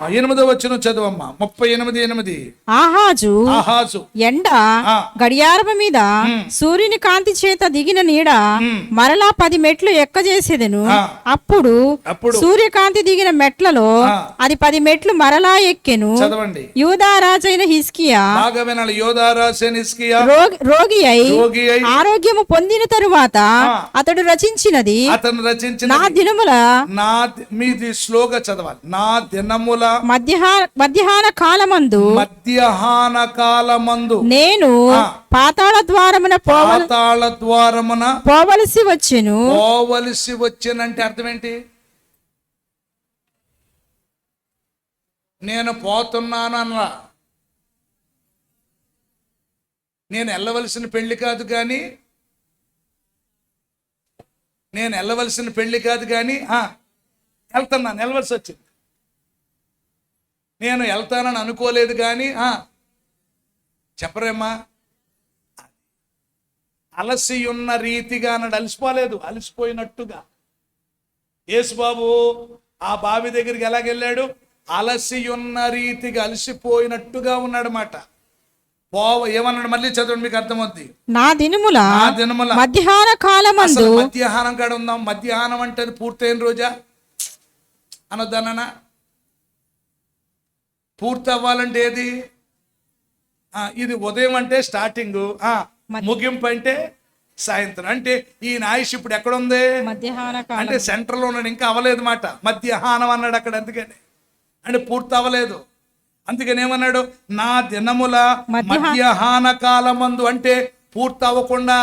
[SPEAKER 2] 8వ వచనం చదవమ్మా. 38:8.
[SPEAKER 3] ఆహాజు ఎండ గడియారము మీద సూర్యుని కాంతి చేత దిగిన నీడ మరలా 10 మెట్లు ఎక్కజేసేదను. అప్పుడు సూర్యకాంతి దిగిన మెట్లలో అది 10 మెట్లు మరలా ఎక్కెను.
[SPEAKER 2] చదవండి.
[SPEAKER 3] యూదా రాజైన హిజ్కియా రోగి అయి ఆరోగ్యము పొందిన తరువాత అతడు రచించినది నా దినముల
[SPEAKER 2] మీది స్లోగా చదవాలి. నా దినముల
[SPEAKER 3] మధ్యాహ్న కాలమందు నేను పాతాళ ద్వారమున పోవలసి వచ్చెను.
[SPEAKER 2] అంటే అర్థం ఏంటి? నేను పోతున్నాను అన్నా. నేను వెళ్ళవలసిన పెళ్లి కాదు కానీ వెళ్తున్నాను, వెళ్ళవలసి వచ్చింది. నేను వెళ్తానని అనుకోలేదు కానీ చెప్పరేమ్మా, అలసి ఉన్న రీతిగా అన్నాడు. అలసిపోలేదు, అలసిపోయినట్టుగా. యేసుబాబు ఆ బావి దగ్గరికి ఎలాగెళ్ళాడు? అలసి ఉన్న రీతిగా, అలసిపోయినట్టుగా ఉన్నాడు మాట. ఏమన్నాడు? మళ్ళీ చదవండి, మీకు అర్థమవుద్ది.
[SPEAKER 3] నా దినముల మధ్యాహ్న కాలమందు.
[SPEAKER 2] మధ్యాహ్నం కాడ ఉందాం. మధ్యాహ్నం అంటే అది పూర్తయిన రోజా అనొద్దన్నా? పూర్తి అవ్వాలంటే ఏది? ఇది ఉదయం అంటే స్టార్టింగ్, ముగింపు అంటే సాయంత్రం. అంటే ఈయన ఆయుష్ ఇప్పుడు ఎక్కడుంది? అంటే సెంటర్లో ఉన్నాడు, ఇంకా అవ్వలేదు మాట. మధ్యాహ్నం అన్నాడు అక్కడ, అందుకని అంటే పూర్తి అవ్వలేదు. అందుకని ఏమన్నాడు? నా దినముల మధ్యాహ్న కాలమందు, అంటే పూర్తి అవ్వకుండా.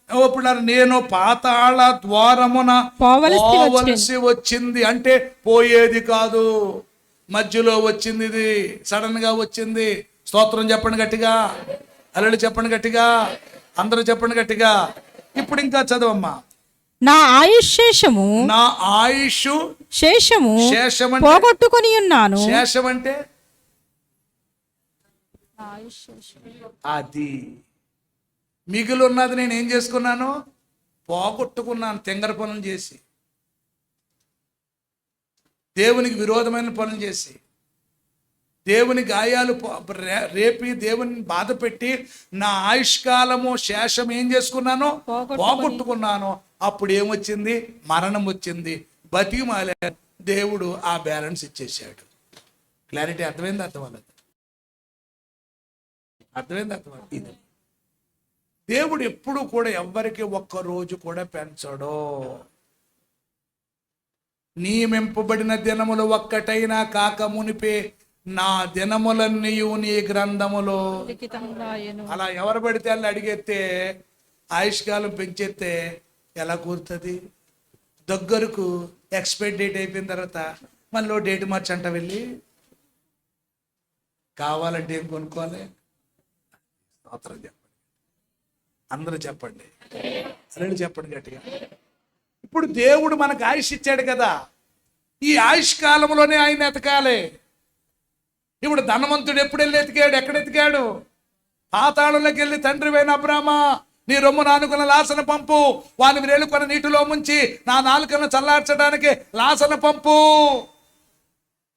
[SPEAKER 2] ఇప్పుడు నేను పాతాళ ద్వారమున పోవలసి వచ్చింది, అంటే పోయేది కాదు, మధ్యలో వచ్చింది. ఇది సడన్ గా వచ్చింది. స్తోత్రం చెప్పండి గట్టిగా, అల్లెలు చెప్పండి గట్టిగా, అందరూ చెప్పండి గట్టిగా. ఇప్పుడు ఇంకా చదవమ్మా.
[SPEAKER 3] నా ఆయుష్ శేషము పోగొట్టుకొని ఉన్నాను.
[SPEAKER 2] శేషం అంటే అది మిగిలి ఉన్నది. నేను ఏం చేసుకున్నాను? పోగొట్టుకున్నాను. తెంగర పనులు చేసి, దేవునికి విరోధమైన పనులు చేసి, దేవుని గాయాలు రేపి, దేవుని బాధ పెట్టి నా ఆయుష్కాలము శేషం ఏం చేసుకున్నాను? పోగొట్టుకున్నాను. అప్పుడు ఏమొచ్చింది? మరణం వచ్చింది. బతికి మాలే దేవుడు ఆ బ్యాలెన్స్ ఇచ్చేసాడు. క్లారిటీ అర్థమైంది? అర్థమవుతుంది. ఇది దేవుడు ఎప్పుడు కూడా ఎవ్వరికి ఒక్క రోజు కూడా పెంచడు. నియమింపబడిన దినములు ఒక్కటైనా కాక మునిపే నా దినములన్నీయు నీ గ్రంథములో. అలా ఎవరు పడితే వాళ్ళు అడిగేస్తే, ఆయుష్కాలం పెంచేస్తే ఎలా కూరుతుంది? దగ్గరకు ఎక్స్పైరీ డేట్ అయిపోయిన తర్వాత మళ్ళీ డేట్ మార్చంట వెళ్ళి కావాలంటే ఏం కొనుక్కోవాలి? చెప్పండి, అందరూ చెప్పండి, అల్లెలు చెప్పండి గట్టిగా. ఇప్పుడు దేవుడు మనకు ఆయుష్ ఇచ్చాడు కదా, ఈ ఆయుష్ కాలంలోనే ఆయన ఎతకాలి. ఇప్పుడు ధనవంతుడు ఎప్పుడు వెళ్ళి ఎతికాడు? ఎక్కడ ఎతికాడు? పాతాళంలోకి వెళ్ళి, తండ్రి అయిన అబ్రామా, నీ రొమ్ము నానుకున్న లాసన పంపు, వాని వేలుకొన నీటిలో ముంచి నా నాలుకను చల్లార్చడానికి లాసన పంపు.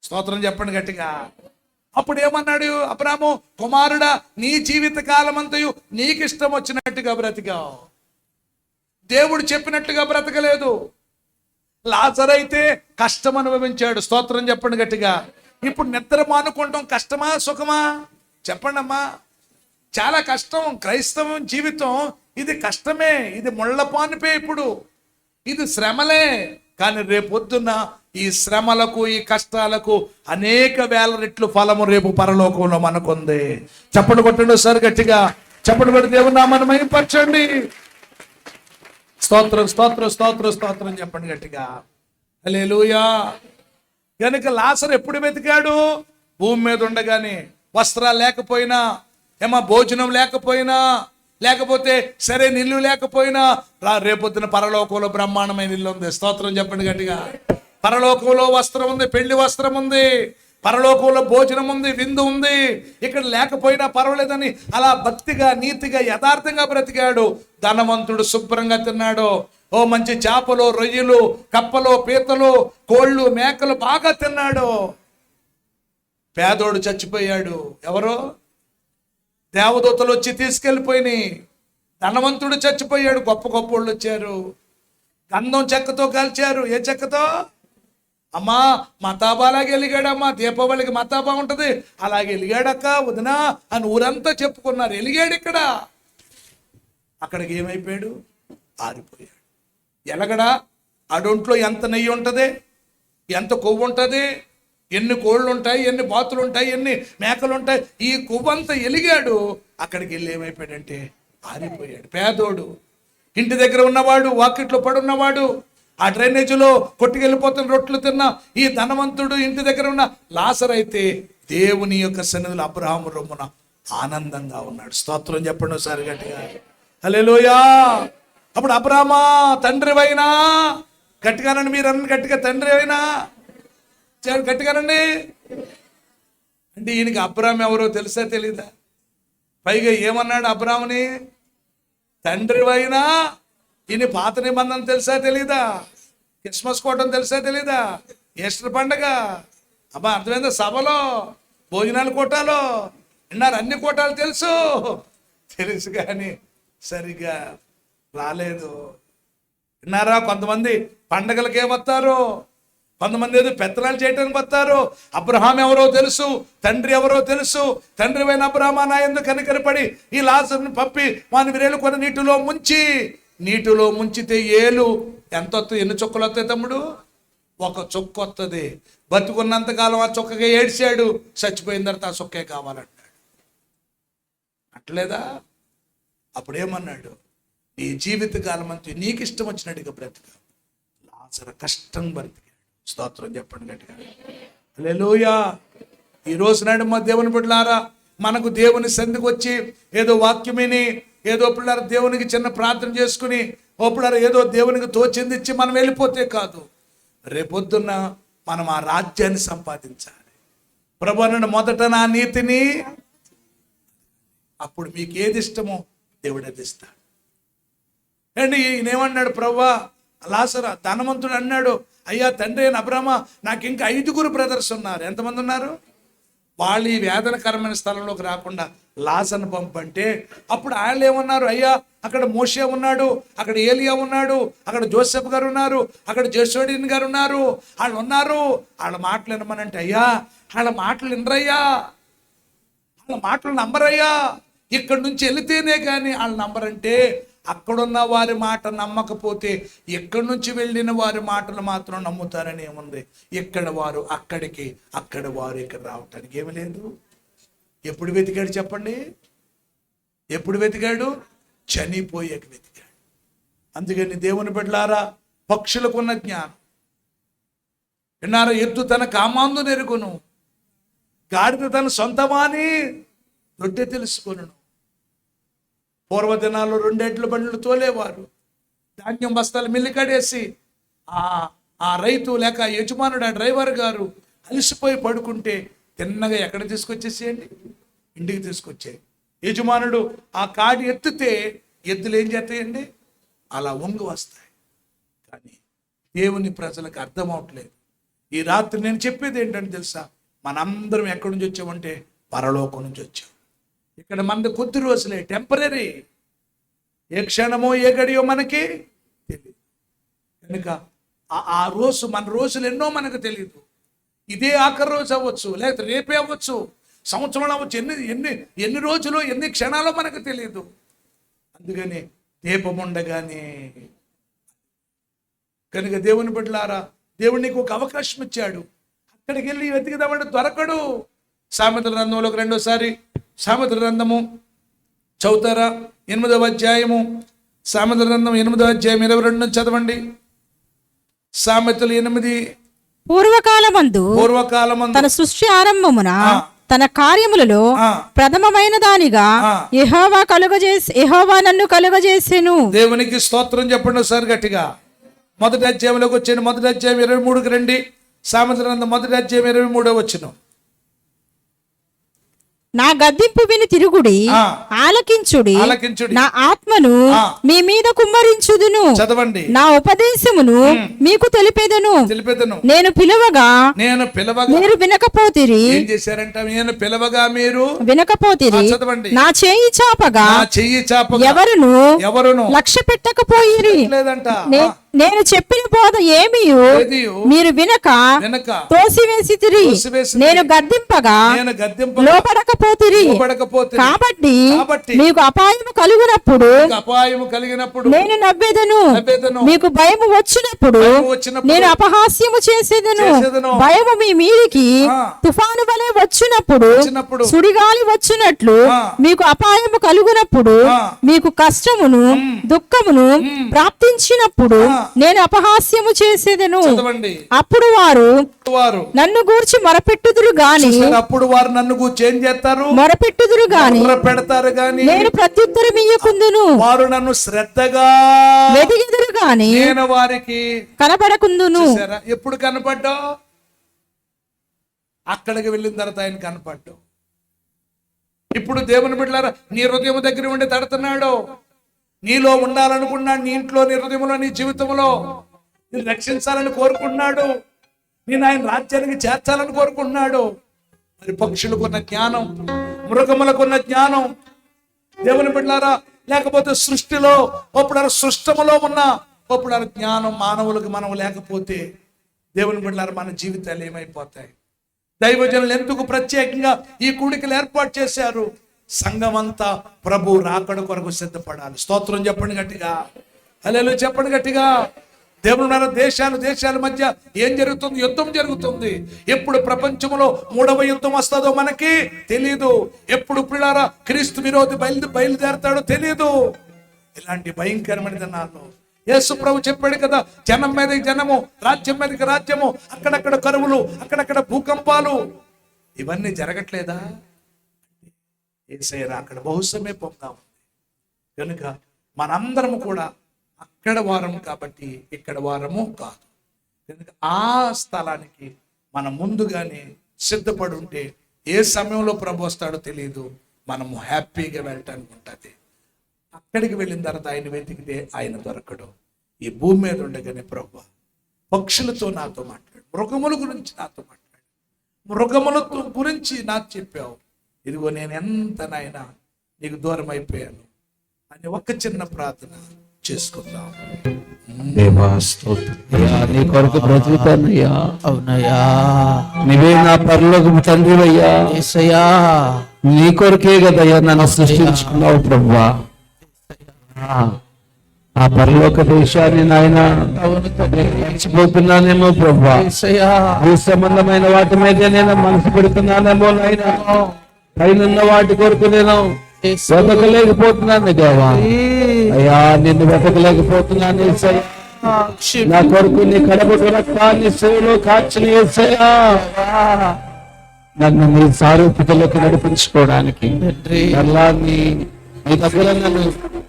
[SPEAKER 2] స్తోత్రం చెప్పండి గట్టిగా. అప్పుడు ఏమన్నాడు అబ్రాము? కుమారుడా, నీ జీవిత కాలమంతయు నీకు ఇష్టం వచ్చినట్టుగా బ్రతికావు, దేవుడు చెప్పినట్టుగా బ్రతకలేదు. లాజరు అయితే కష్టం అనుభవించాడు. స్తోత్రం చెప్పండి గట్టిగా. ఇప్పుడు నిద్ర మానుకోవడం కష్టమా సుఖమా? చెప్పండి అమ్మా. చాలా కష్టం. క్రైస్తవం జీవితం ఇది కష్టమే, ఇది ముళ్ళపానిపే. ఇప్పుడు ఇది శ్రమలే. కానీ రేపొద్దున్న ఈ శ్రమలకు, ఈ కష్టాలకు అనేక వేల రెట్లు ఫలము రేపు పరలోకంలో మనకుంది. చప్పట్లు కొట్టండి సార్ గట్టిగా. చప్పట్లు కొట్టి దేవుని నామాన్ని మహిమపరచండి. స్తోత్రం స్తోత్రం స్తోత్రం స్తోత్రం చెప్పండి గట్టిగా. హల్లెలూయా. కనుక లాజరు ఎప్పుడు వెతికాడు? భూమి మీద ఉండగానే. వస్త్రాలు లేకపోయినా, భోజనం లేకపోయినా, లేకపోతే సరే ఇల్లు లేకపోయినా, రేపొద్దున పరలోకంలో బ్రహ్మాండమైన ఇల్లు ఉంది. స్తోత్రం చెప్పండి గట్టిగా. పరలోకంలో వస్త్రం ఉంది, పెళ్లి వస్త్రం ఉంది, పరలోకంలో భోజనం ఉంది, విందు ఉంది. ఇక్కడ లేకపోయినా పర్వాలేదని అలా భక్తిగా, నీతిగా, యథార్థంగా బ్రతికాడు. ధనవంతుడు శుభ్రంగా తిన్నాడు. ఓ మంచి చేపలు, రొయ్యలు, కప్పలు, పీతలు, కోళ్ళు, మేకలు బాగా తిన్నాడు. పేదోడు చచ్చిపోయాడు. ఎవరో దేవదూతలు వచ్చి తీసుకెళ్ళిపోయినాయి. ధనవంతుడు చచ్చిపోయాడు. గొప్ప గొప్ప వాళ్ళు వచ్చారు. గంధం చెక్కతో కాల్చారు. ఏ చెక్కతో? అమ్మా మతాబా అలాగే వెలిగాడమ్మా, దీపావళికి మతాబా ఉంటుంది, అలాగే వెలిగాడక్క వదినా అని ఊరంతా చెప్పుకున్నారు. వెలిగాడు. అక్కడికి ఏమైపోయాడు? ఆరిపోయాడు. ఎలగడా అడొంట్లో ఎంత నెయ్యి ఉంటుంది, ఎంత కొవ్వు ఉంటుంది, ఎన్ని కోళ్ళు ఉంటాయి, ఎన్ని బాతులు ఉంటాయి, ఎన్ని మేకలు ఉంటాయి, ఈ కొవ్వంతా ఎలిగాడు. అక్కడికి వెళ్ళి ఏమైపోయాడంటే ఆరిపోయాడు. పేదోడు, ఇంటి దగ్గర ఉన్నవాడు, వాకిట్లో పడున్నవాడు, ఆ డ్రైనేజీలో కొట్టుకెళ్ళిపోతున్న రొట్లు తిన్న ఈ ధనవంతుడు, ఇంటి దగ్గర ఉన్న లాజరు అయితే దేవుని యొక్క సన్నిధిలో అబ్రహాము రొమ్మున ఆనందంగా ఉన్నాడు. స్తోత్రం చెప్పండి ఒకసారి గట్టిగా. హల్లెలూయా. అప్పుడు అబ్రహామా తండ్రివైనా, గట్టిగానండి మీరు అన్న గట్టిగా, తండ్రి అయినా గట్టిగానండి. అంటే ఈయనకి అబ్రాహం ఎవరో తెలుసా తెలీదా? పైగా ఏమన్నాడు అబ్రాహ్మని? తండ్రివైనా. ఈయన పాత నిబంధన తెలుసా తెలీదా? క్రిస్మస్ కోటం తెలుసా తెలీదా? ఈస్టర్ పండగ అబ్బా అర్థమైందా? సభలో భోజనాలు కోటాలో విన్నారు, అన్ని కోటాలు తెలుసు కానీ సరిగా రాలేదు. విన్నారా? కొంతమంది పండగలకి ఏమొస్తారు, కొంతమంది ఏదో పెత్తనాలు చేయటానికి వస్తారు. అబ్రహాం ఎవరో తెలుసు, తండ్రి ఎవరో తెలుసు. తండ్రివైన అబ్రహామా నా యందు కనికరపడి ఈ లాజరుని పంపి వాని విరేలు కొని నీటిలో ముంచితే ఏలు ఎంత వస్తుంది? ఎన్ని చుక్కలు వస్తాయి తమ్ముడు? ఒక చుక్క వస్తుంది. బతుకున్నంతకాలం ఆ చుక్కగా ఏడ్చాడు, చచ్చిపోయిన తర్వాత ఆ చుక్కే కావాలంటాడు. అట్లేదా? అప్పుడేమన్నాడు? నీ జీవితకాలం అంతా నీకు ఇష్టం వచ్చినట్టుగా బ్రతుక. లాజరు కష్టం బ్రతికాడు. స్తోత్రం చెప్పండి గట్టిగా. హల్లెలూయా. ఈ రోజు నాడు మా దేవుని బిడ్డలారా, మనకు దేవుని సంధికి వచ్చి ఏదో వాక్యమిని, ఏదో పిల్లలు దేవునికి చిన్న ప్రార్థన చేసుకుని, ఓ పిల్లలు ఏదో దేవునికి తోచింది ఇచ్చి మనం వెళ్ళిపోతే కాదు. రేపొద్దున్న మనం ఆ రాజ్యాన్ని సంపాదించాలి. ప్రభువా నన్ను మొదట నా నీతిని, అప్పుడు మీకు ఏది ఇష్టమో దేవుడు అది ఇస్తాడు. అండి ఈయనేమన్నాడు? ప్రభువా లాజరు ధనవంతుడు అన్నాడు, అయ్యా తండ్రి అయిన అబ్రహామా నాకు ఇంకా 5 బ్రదర్స్ ఉన్నారు. ఎంతమంది ఉన్నారు? వాళ్ళు ఈ వేదనకరమైన స్థలంలోకి రాకుండా లాజరును పంపంటే అప్పుడు వాళ్ళు ఏమన్నారు? అయ్యా అక్కడ మోషే ఉన్నాడు, అక్కడ ఏలియా ఉన్నాడు, అక్కడ జోసెఫ్ గారు ఉన్నారు, అక్కడ జోషోడిన్ గారు ఉన్నారు, వాళ్ళు ఉన్నారు, వాళ్ళ మాటలు వినమనంటే అయ్యా వాళ్ళ మాటలు వినరయ్యా, వాళ్ళ మాటలు నమ్మరయ్యా, ఇక్కడి నుంచి వెళితేనే కానీ వాళ్ళు నమ్మరంటే, అక్కడున్న వారి మాట నమ్మకపోతే ఎక్కడి నుంచి వెళ్ళిన వారి మాటలు మాత్రం నమ్ముతారని ఏముంది? ఇక్కడ వారు అక్కడికి, అక్కడ వారు ఇక్కడ రావటానికి ఏమి లేదు. ఎప్పుడు వెతికాడు చెప్పండి? ఎప్పుడు వెతికాడు? చనిపోయాక వెతికాడు. అందుకని దేవుని బిడ్డలారా, పక్షులకున్న జ్ఞానం విన్నారా? ఎద్దు తన కామాందు నెరుగును, గాడిద తన సొంతమాని రొట్టె తెలుసుకొను. పూర్వదినాల్లో 2 ఎడ్ల బండ్లు తోలేవారు. ధాన్యం బస్తాలు మిల్లికడేసి ఆ రైతు లేక యజమానుడు, ఆ డ్రైవర్ గారు అలసిపోయి పడుకుంటే తిన్నగా ఎక్కడ తీసుకొచ్చేసేయండి? ఇంటికి తీసుకొచ్చాయి. యజమానుడు ఆ కాడి ఎత్తితే ఎద్దులు ఏం చేస్తాయండి? అలా వంగి వస్తాయి. కానీ దేవుని ప్రజలకు అర్థం అవట్లేదు. ఈ రాత్రి నేను చెప్పేది ఏంటంటే తెలుసా? మనందరం ఎక్కడి నుంచి వచ్చామంటే పరలోకం నుంచి వచ్చాం. ఇక్కడ మనది కొద్ది రోజులే, టెంపరీ. ఏ క్షణమో ఏ గడియో మనకి తెలియదు. కనుక ఆ రోజు, మన రోజులు ఎన్నో మనకు తెలియదు. ఇదే ఆఖరి రోజు అవ్వచ్చు, లేకపోతే రేపే అవ్వచ్చు, సంవత్సరం అవ్వచ్చు, ఎన్ని రోజులు ఎన్ని క్షణాలు మనకు తెలియదు. అందుకని దీపం ఉండగానే. కనుక దేవుని బిడ్డలారా, దేవుడు నీకు ఒక అవకాశం ఇచ్చాడు. అక్కడికి వెళ్ళి వెతికిదామంటే దొరకడు. సామెతల గ్రంథంలోకి రెండోసారి, సామెతల గ్రంథము చదువుతారా? 8వ అధ్యాయము, సామెతల గ్రంథం 8వ అధ్యాయం 22 చదవండి. సామెతలు 8.
[SPEAKER 3] పూర్వకాలమందు తన సృష్టి ఆరంభమున తన కార్యములలో ప్రథమమైన దానిగా యెహోవా నన్ను కలుగజేసెను.
[SPEAKER 2] దేవునికి స్తోత్రం చెప్పండి ఒకసారి గట్టిగా. 1వ అధ్యాయంలోకి వచ్చేయండి. 1వ అధ్యాయం 23కి రండి. సామెతల గ్రంథం 1వ అధ్యాయం 23వ వచనం.
[SPEAKER 3] నా గద్దింపు విని తిరుగుడి,
[SPEAKER 2] ఆ.
[SPEAKER 3] ఆలకించుడి,
[SPEAKER 2] ఆలకించుడి.
[SPEAKER 3] నా ఆత్మను
[SPEAKER 2] ఆ.
[SPEAKER 3] మీ మీద కుమ్మరించుదును,
[SPEAKER 2] చదవండి.
[SPEAKER 3] నా ఉపదేశమును మీకు తెలిపేదను. నేను పిలవగా మీరు వినకపోతిరి.
[SPEAKER 2] ఏం చేశారంట? నేను పిలవగా మీరు
[SPEAKER 3] వినకపోతిరి.
[SPEAKER 2] చదవండి.
[SPEAKER 3] నా చేయి చాపగా ఎవరును లక్ష్య పెట్టకపోయిరి.
[SPEAKER 2] లేదంట.
[SPEAKER 3] నేను చెప్పిన బోధ ఏమీ మీరు వినక తోసివేసితిరి. నేను గద్దింపగా లోపడకపోతిరి. కాబట్టి మీకు అపాయము కలుగునప్పుడు నేను నవ్వేదను, మీకు భయము వచ్చినప్పుడు నేను అపహాస్యము చేసేదను. భయము మీ మీదికి తుఫాను వలె వచ్చినప్పుడు, సుడిగాలి వచ్చినట్లు మీకు అపాయము కలుగునప్పుడు, మీకు కష్టమును దుఃఖమును ప్రాప్తించినప్పుడు నేను అపహాస్యము చేసేదను. అప్పుడు వారు నన్ను గూర్చి మొరపెట్టుదురు గాని,
[SPEAKER 2] అప్పుడు వారు నన్ను గూర్చి ఏం చేస్తారు?
[SPEAKER 3] మొరపెట్టుదురు గాని
[SPEAKER 2] పెడతారు గాని
[SPEAKER 3] నేను ప్రత్యుత్తరం ఇయ్యకుందును.
[SPEAKER 2] వారు నన్ను శ్రద్ధగా
[SPEAKER 3] వెతికిదురు గాని
[SPEAKER 2] నేను వారికి
[SPEAKER 3] కనపడకుందును.
[SPEAKER 2] ఎప్పుడు కనపడ్డా? అక్కడికి వెళ్ళిన తర్వాత ఆయన కనపడ్డావు. ఇప్పుడు దేవుని బిడ్డలారా, నీ హృదయం దగ్గర ఉండి తడుతున్నాడు. నీలో ఉండాలనుకున్నాడు. నీ ఇంట్లో, నీ హృదయంలో, నీ జీవితంలో నేను రక్షించాలని కోరుకున్నాడు. నేను ఆయన రాజ్యానికి చేర్చాలని కోరుకున్నాడు. మరి పక్షులకున్న జ్ఞానం, మృగములకున్న జ్ఞానం, దేవుని బిడ్డలారా, లేకపోతే సృష్టిలో సృష్టములో ఉన్న జ్ఞానం మానవులకు మనం లేకపోతే దేవుని బిడ్డలారా మన జీవితాలు ఏమైపోతాయి? దైవజనులు ఎందుకు ప్రత్యేకంగా ఈ కూడికలు ఏర్పాటు చేశారు? సంఘమంతా ప్రభు రాకడ కొరకు సిద్ధపడాలి. స్తోత్రం చెప్పండి గట్టిగా, హల్లెలూయా చెప్పండి గట్టిగా. దేవుని దేశాల మధ్య ఏం జరుగుతుంది? యుద్ధం జరుగుతుంది. ఎప్పుడు ప్రపంచంలో 3వ యుద్ధం వస్తుందో మనకి తెలియదు. ఎప్పుడు పిల్లారా క్రీస్తు విరోధి బయలుదేరతాడో తెలియదు. ఇలాంటి భయంకరమైన దినాల్లో యేసు ప్రభు చెప్పాడు కదా, జనం మీదకి జనము, రాజ్యం మీదకి రాజ్యము, అక్కడక్కడ కరువులు, అక్కడక్కడ భూకంపాలు. ఇవన్నీ జరగట్లేదా? యేసయ్య రాకడ బహు సమీపంగా ఉంది. కనుక మనందరము కూడా అక్కడ వారము కాబట్టి ఇక్కడ వారము కాదు. కనుక ఆ స్థలానికి మనం ముందుగానే సిద్ధపడి ఉంటే ఏ సమయంలో ప్రభు వస్తాడో తెలియదు. మనము హ్యాపీగా వెళ్ళటానికి ఉంటుంది. అక్కడికి వెళ్ళిన తర్వాత ఆయన వెతికితే ఆయన దొరకడు. ఈ భూమి మీద ఉండగానే ప్రభు పక్షులతో నాతో మాట్లాడు, మృగముల గురించి నాతో మాట్లాడు, మృగముల గురించి నాకు చెప్పావు. ఇదిగో నేను ఎంత నాయనా నీకు దూరం అయిపోయాను అని ఒక చిన్న ప్రార్థన చేసుకుందాం.
[SPEAKER 4] నీ కొరకు బ్రతుకుతానయ్యా.
[SPEAKER 1] అవునయ్యా,
[SPEAKER 4] నీవే నా పరలోకపు తండ్రివయ్యా.
[SPEAKER 1] యేసయ్యా,
[SPEAKER 4] నీ కొరకే కదయ్యా నన్ను సృష్టించుకున్నావు ప్రభువా. ఆ పరలోక దేశాన్ని నాయన మర్చిపోతున్నానేమో ప్రభువా. భూ సంబంధమైన వాటి మీద నేను మనసు పెడుతున్నానేమో నాయన. పైన వాటి కొరకు నేను వెతకలేకపోతున్నాను దేవా. అయ్యా నిన్ను వెతకలేకపోతున్నాను. నా కొరకు నీ కడపటి రక్తాన్ని సేవలో కాచిన యేసయ్యా నన్ను నీ సారూప్యతలోకి నడిపించుకోవడానికి నీ దగ్గర నన్ను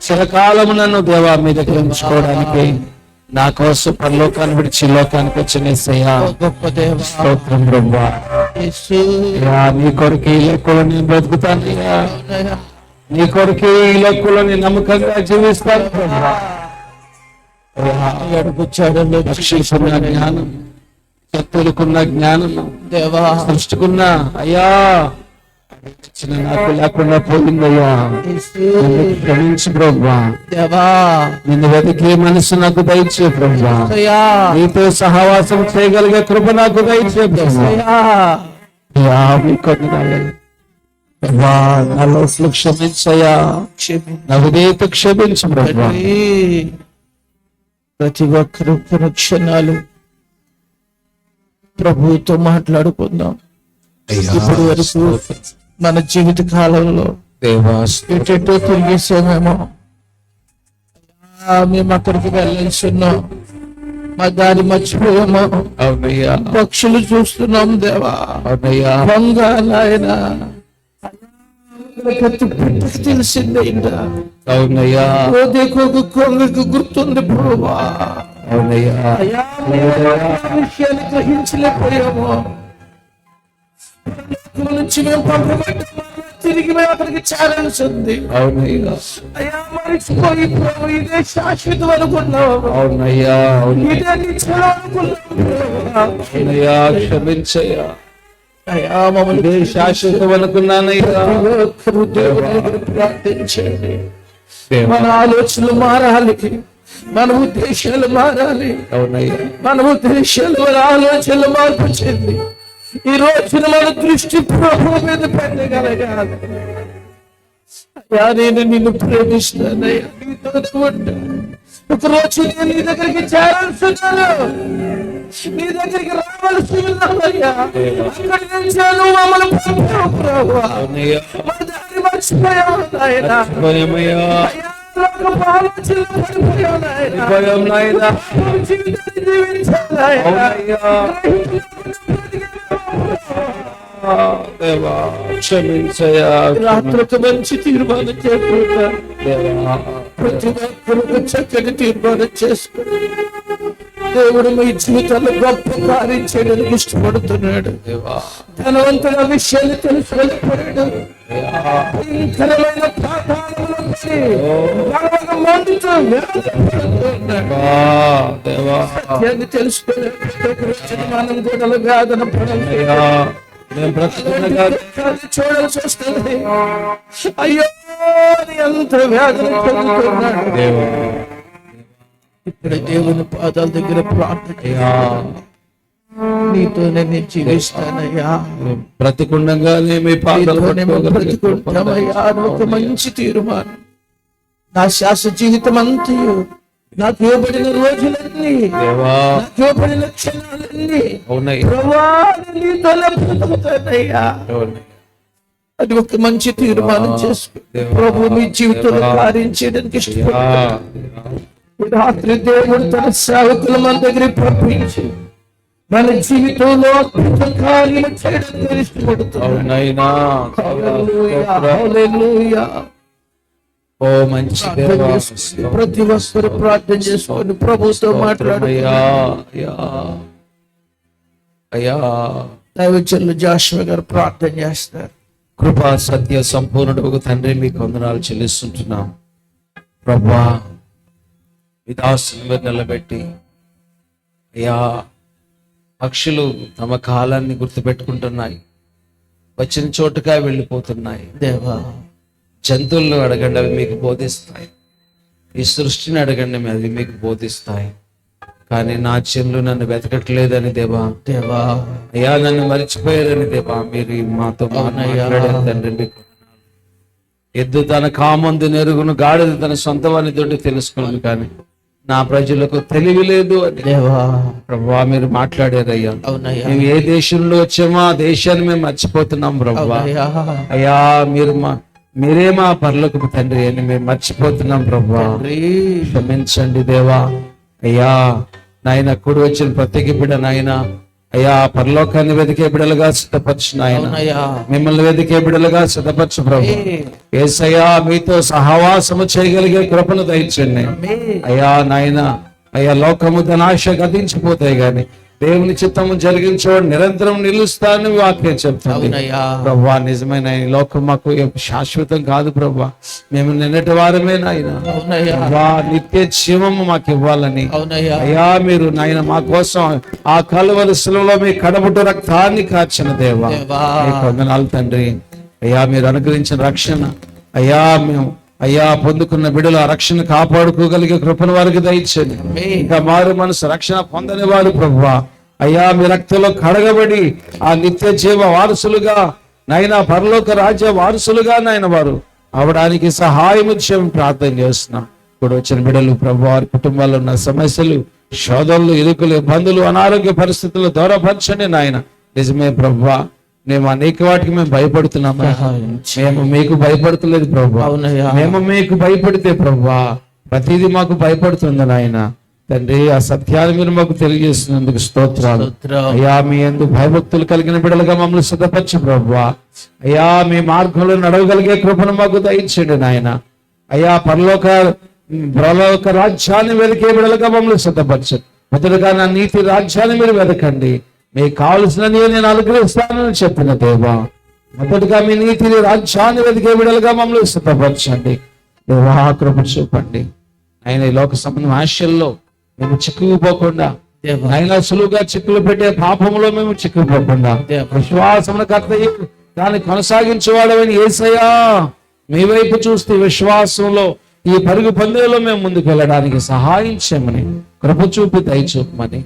[SPEAKER 4] చిరకాలము నన్ను దేవా మీ దగ్గర ఉంచుకోవడానికి నా కోసం పరలోకాన్ని విడిచి లోకానికి వచ్చిన యేసయ్యా
[SPEAKER 1] గొప్ప దేవ,
[SPEAKER 4] స్తోత్రం బ్రహ్మా. నీ కొరకు ఈ లెక్కలో నేను బ్రతుకుతానయ్యా. నీ కొరకు ఈ లెక్కలో నేను నమ్మకంగా జీవిస్తాను బ్రహ్మా. రక్షించుకున్న జ్ఞానం, శక్తులకున్న జ్ఞానం
[SPEAKER 1] దేవా,
[SPEAKER 4] సృష్టికున్న అయ్యా నాకు లేకుండా పోయిందయ్యా. క్షమించు బ్రహ్మా.
[SPEAKER 1] దేవా,
[SPEAKER 4] నిన్ను వెతికే మనసు నాకు దయచే బ్రహ్మా. నీతో సహవాసం చేయగలిగే కృప నాకు దయచే బ్రహ్మా. నా లోపల క్షమించయ్యా. నా హృదయతో క్షమించు బ్రహ్మా.
[SPEAKER 1] ప్రతి ఒక్కరు క్షణాలు ప్రభువుతో మాట్లాడుకుందాం. ఇప్పటి వరకు మన జీవిత కాలంలో ఎటెటో తిరిగేసామేమో. మేము అక్కడికి వెళ్ళాల్సిన్నాం, మా దారి మర్చిపోయామా?
[SPEAKER 4] అవునయ్యా.
[SPEAKER 1] పక్షులు చూస్తున్నాం దేవా.
[SPEAKER 4] అవునయ్యా.
[SPEAKER 1] పొంగాలైన తెలిసిందైందా?
[SPEAKER 4] అవునయ్యా.
[SPEAKER 1] కొంగకు గుర్తుంది ప్రభా.
[SPEAKER 4] అవునయ్యా.
[SPEAKER 1] విషయాన్ని గ్రహించలేకపోయాము. నుంచి మేము పంపబడ్డ తిరిగి మేము అక్కడికి చేరాల్సి ఉంది.
[SPEAKER 4] అవునయ్యా,
[SPEAKER 1] అయ్యా మరిచిపోయి ప్రభు ఇదే శాశ్వతం అనుకున్నావు.
[SPEAKER 4] అవునయ్యా,
[SPEAKER 1] ఇదే నిత్యం అనుకున్నావు.
[SPEAKER 4] అవునయ్యా, క్షమించయ్యా.
[SPEAKER 1] అయ్యా మమ్మల్ని
[SPEAKER 4] ఇదే శాశ్వతం అనుకున్నానయ్యా.
[SPEAKER 1] దేవుని దగ్గర ప్రార్థించండి.
[SPEAKER 4] దేవా,
[SPEAKER 1] మన ఆలోచనలు మారాలి, మన ఉద్దేశాలు మారాలి.
[SPEAKER 4] అవునయ్యా,
[SPEAKER 1] మన ఉద్దేశాలు మన ఆలోచనలు మార్పు చెంది ఈ రోజున మన దృష్టి ప్రభు మీద పెట్టగలగాలి. అయ్యా నేను నిన్ను ప్రేమిస్తానయ్యా, నీతోనే ఉంటాను. ఒక రోజు నేను నీ దగ్గరికి చేరాల్సిన్నాను, నీ దగ్గరికి రావాల్సి ఉన్నామయ్యా. అక్కడి నుంచి నువ్వు మమ్మల్ని పంపావు ప్రభువా.
[SPEAKER 4] అవునయ్యా,
[SPEAKER 1] మన దాన్ని మర్చిపోయావు నాయనా.
[SPEAKER 4] మర్చిపోయామయ్యా.
[SPEAKER 1] అయ్యా లోకపు ఆలోచనలు పడిపోయావు నాయనా.
[SPEAKER 4] మర్చిపోయాం నాయనా.
[SPEAKER 1] జీవితాన్ని జీవించాలి నాయనా.
[SPEAKER 4] దేవా, క్షమించయ్యా.
[SPEAKER 1] రాత్రి ఒక మంచి తీర్మానం చేసుకుంటా.
[SPEAKER 4] దేవా,
[SPEAKER 1] ప్రతి ఒక్కరు ఒక చక్కటి తీర్మానం చేసుకుని దేవుడు మీ జీవితంలో గొప్ప కార్యం చేయడానికి ఇష్టపడుతున్నాడు.
[SPEAKER 4] దేవా,
[SPEAKER 1] ధనవంతుల విషయాన్ని తెలుసుకోలేకపోయాడు. భయంకరమైన పాతాళంలో పడి బాగా మండుతూ వేదనపడుతున్నాడు.
[SPEAKER 4] దేవా,
[SPEAKER 1] సత్యాన్ని తెలుసుకోలేకపోతే మనం కూడా వేదన పడాలి.
[SPEAKER 4] అయ్యా, మేము బ్రతుకుతుండగా
[SPEAKER 1] చూడాల్సి వస్తుంది. అయ్యో అని ఎంత వేదన చెందుతున్నాడు.
[SPEAKER 4] దేవా,
[SPEAKER 1] ఇప్పుడు దేవుని పాదాల దగ్గర ప్రార్థన
[SPEAKER 4] అయ్యా,
[SPEAKER 1] నీతోనే నేను జీవిస్తానయ్యా,
[SPEAKER 4] బ్రతికుండగానే మీ పాదాలు
[SPEAKER 1] నీతోనే మేము బ్రతుకుంటామయ్యా అని ఒక మంచి తీర్మానం. నా శాశ్వత జీవితం అంతయు నాకు ఇవ్వబడిన రోజులన్నీ,
[SPEAKER 4] దేవా,
[SPEAKER 1] నాకు ఇవ్వబడిన క్షణాలన్నీ
[SPEAKER 4] అవునయ్యా,
[SPEAKER 1] ప్రభువా నేను నీతోనే బ్రతుకుతానయ్యా.
[SPEAKER 4] అవునయ్యా.
[SPEAKER 1] అది ఒక మంచి తీర్మానం చేసుకో. ప్రభు మీ జీవితంలో కార్యం చేయడానికి ఇష్టపడతాడు. ఈ రాత్రి దేవుడు తన సేవకులు మన దగ్గర పంపించి మన జీవితంలో అద్భుత కార్యం చేయడానికి ఇష్టపడుతున్నాడు.
[SPEAKER 4] అవునైనా.
[SPEAKER 1] హల్లెలూయా, హల్లెలూయా.
[SPEAKER 4] ఓ మంచి
[SPEAKER 1] ప్రార్థన
[SPEAKER 4] దేవా,
[SPEAKER 1] చేసుకోండి. ప్రతి ఒక్కరు ప్రార్థన చేసుకొని ప్రభుతో మాట్లాడు.
[SPEAKER 4] అయ్యా, అయ్యా, అయ్యా.
[SPEAKER 1] దైవజనులు జాషువా గారు ప్రార్థన చేస్తారు.
[SPEAKER 4] కృపా సత్య సంపూర్ణుడు తండ్రి మీకు వందనాలు చెల్లిస్తుంటున్నాం ప్రభా. ఈ దాసుని మీద నిలబెట్టి అయ్యా, పక్షులు తమ కాలాన్ని గుర్తుపెట్టుకుంటున్నాయి, వచ్చిన చోటుగా వెళ్ళిపోతున్నాయి.
[SPEAKER 1] దేవా,
[SPEAKER 4] జంతువులను అడగండి, అవి మీకు బోధిస్తాయి. ఈ సృష్టిని అడగండి, అవి మీకు బోధిస్తాయి. కానీ నా చెల్లు నన్ను వెతకట్లేదని దేవా,
[SPEAKER 1] దేవా,
[SPEAKER 4] అయ్యా నన్ను మరిచిపోయారని దేవా మీరు మాతో మాట్లాడారు తండ్రి. మీకు ఎద్దు తన కామందు నెరుగును, గాడిద తన సొంత వాని తోటి తెలుసుకున్నాను, కానీ నా ప్రజలకు తెలివి లేదు అని
[SPEAKER 1] దేవా
[SPEAKER 4] ప్రభువా మీరు మాట్లాడారయ్యా.
[SPEAKER 1] అవునయ్యా,
[SPEAKER 4] మేము ఏ దేశంలో వచ్చామో ఆ దేశాన్ని మేము మర్చిపోతున్నాం ప్రభువా.
[SPEAKER 1] అవునయ్యా.
[SPEAKER 4] అయ్యా మీరే మా పరలోకపు తండ్రి అని మేము మర్చిపోతున్నాం ప్రభువా. క్షమించండి దేవా. అయ్యా నాయన కూడి వచ్చిన ప్రత్యేక బిడ్డ నాయన అయ్యా పరలోకాన్ని వెతికే బిడ్డలుగా సిద్ధపరచు నాయన,
[SPEAKER 1] అవునయ్యా.
[SPEAKER 4] మిమ్మల్ని వెతికే బిడ్డలుగా సిద్ధపరచు ప్రభు. యేసయ్యా మీతో సహవాసము చేయగలిగే కృపను దయచండి అయ్యా నాయన. అయ్యా లోకము ధనాశ గతించిపోతాయి, గాని దేవుని చిత్తము జరిగించేవాడు నిరంతరం నిలుస్తానని వాక్యం చెప్తాను ప్రభా. నిజమైన ఈ లోకం మాకు శాశ్వతం కాదు ప్రభా, మేము నిన్నటి వారమే నాయన. నిత్య జీవము మాకు ఇవ్వాలని అయ్యా మీరు నాయన మా కోసం ఆ కలువరి శిలువలో మీ కడబుట్టు రక్తాన్ని కార్చిన దేవా మీకు వందనాలు తండ్రి. అయ్యా మీరు అనుగ్రహించిన రక్షణ అయ్యా మేము అయ్యా పొందుకున్న బిడ్డలు ఆ రక్షణ కాపాడుకోగలిగే కృపను వారికి దయచేయండి. ఇంకా మారు మనసు రక్షణ పొందని వారు ప్రభువా అయ్యా మీ రక్తంలో కడగబడి ఆ నిత్య జీవ వారసులుగా నాయన పరలోక రాజ్య వారసులుగా నాయన వారు అవడానికి సహాయం చేయమని ప్రార్థన చేస్తున్నాం. ఇప్పుడు వచ్చిన బిడ్డలు ప్రభు వారి కుటుంబాల్లో ఉన్న సమస్యలు, శోధనలు, ఇరుకులు, ఇబ్బందులు, అనారోగ్య పరిస్థితులు దూరపరచండి నాయన. నిజమే ప్రభువా మేము అనేక వాటికి మేము భయపడుతున్నాం, మేము మీకు భయపడతలేదు ప్రభువా. మేము మీకు భయపడితే ప్రభువా ప్రతిదీ మాకు భయపడుతుంది నాయన తండ్రి. ఆ సత్యాన్ని మీరు మాకు తెలియజేస్తున్నందుకు స్తోత్రాలు అయ్యా. మీ యందు భయభక్తులు కలిగిన బిడ్డలుగా మమ్మల్ని సిద్ధపరచు ప్రభువా. అయ్యా మీ మార్గంలో నడవగలిగే కృపను మాకు దయచేయండి నాయన. అయ్యా పరలోక రాజ్యాన్ని వెతికే బిడ్డలుగా మమ్మల్ని సిద్ధపరచండి. మొదటగా నా నీతి రాజ్యాన్ని మీరు వెతకండి, మీకు కావలసిన నేను అనుగ్రహిస్తానని చెప్పిన దేవా మొదటిగా మీ నీతిని రాజ్యాన్ని వెతికే విడలుగా మమ్మల్ని సిద్ధపరచండి. దేవా కృప చూపండి. ఆయన ఈ లోక సంబంధం ఆశల్లో మేము చిక్కుకుపోకుండా, ఆయన సులువుగా చిక్కులు పెట్టే పాపంలో మేము చిక్కుకుపోకుండా, విశ్వాసమును కర్తయ్య దాన్ని కొనసాగించేవాడవని యేసయ్యా మీ వైపు చూస్తే విశ్వాసంలో ఈ పరుగు పందెంలో మేము ముందుకు వెళ్ళడానికి సహాయం చేయమని, కృప చూపి దయచూపమని,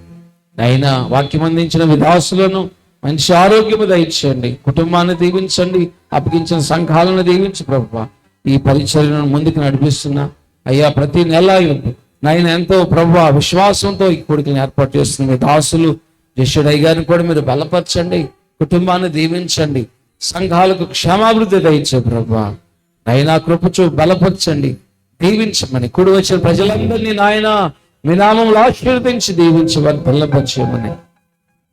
[SPEAKER 4] అయినా వాక్యం అందించిన విదాసులను మంచి ఆరోగ్యము దయచేయండి. కుటుంబాన్ని దీవించండి. అప్పగించిన సంఘాలను దీవించి ప్రభువా ఈ పరిచర్యను ముందుకు నడిపిస్తున్నా అయ్యా ప్రతి నెల నాయన ఎంతో ప్రభువా విశ్వాసంతో ఈ కొడుకుని ఏర్పాటు చేస్తున్న మీ దాసులు జషుడయ్య గారిని కూడా మీరు బలపరచండి. కుటుంబాన్ని దీవించండి. సంఘాలకు క్షేమాభివృద్ధి దయచే ప్రభువా నాయన కృపచూ బలపరచండి, దీవించమని, కూడి వచ్చిన ప్రజలందరినీ నాయన మీ నామంలో ఆశీర్వదించి దీవించి వారిని బలపరచమని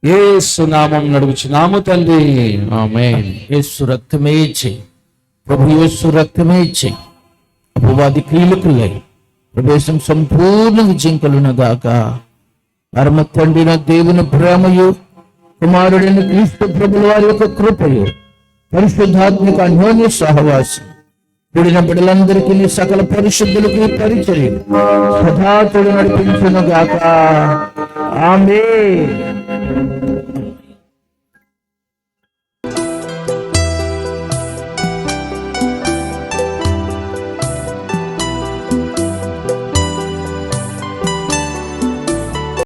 [SPEAKER 4] యేసు నామం నడుచున్నాము తండ్రి. ఆమేన్.
[SPEAKER 1] యేసు రక్తమే ఇచ్చేయి ప్రభు, యేసు రక్తమే ఇచ్చేయి. అపవాది క్రియలకులై ప్రవేశం సంపూర్ణ విజయం కలుగునగాక. పరమ తండ్రిన దేవుని ప్రేమయు, కుమారుడైన క్రీస్తు ప్రభుల వారి యొక్క కృపయు, పరిశుద్ధాత్మిక అన్యోన్య సహవాసం కూడిన బిడ్డలందరికీ సకల పరిశుద్ధులకి పరిచర్య సదాతుడు నడిపించునుగాక. ఆమేన్.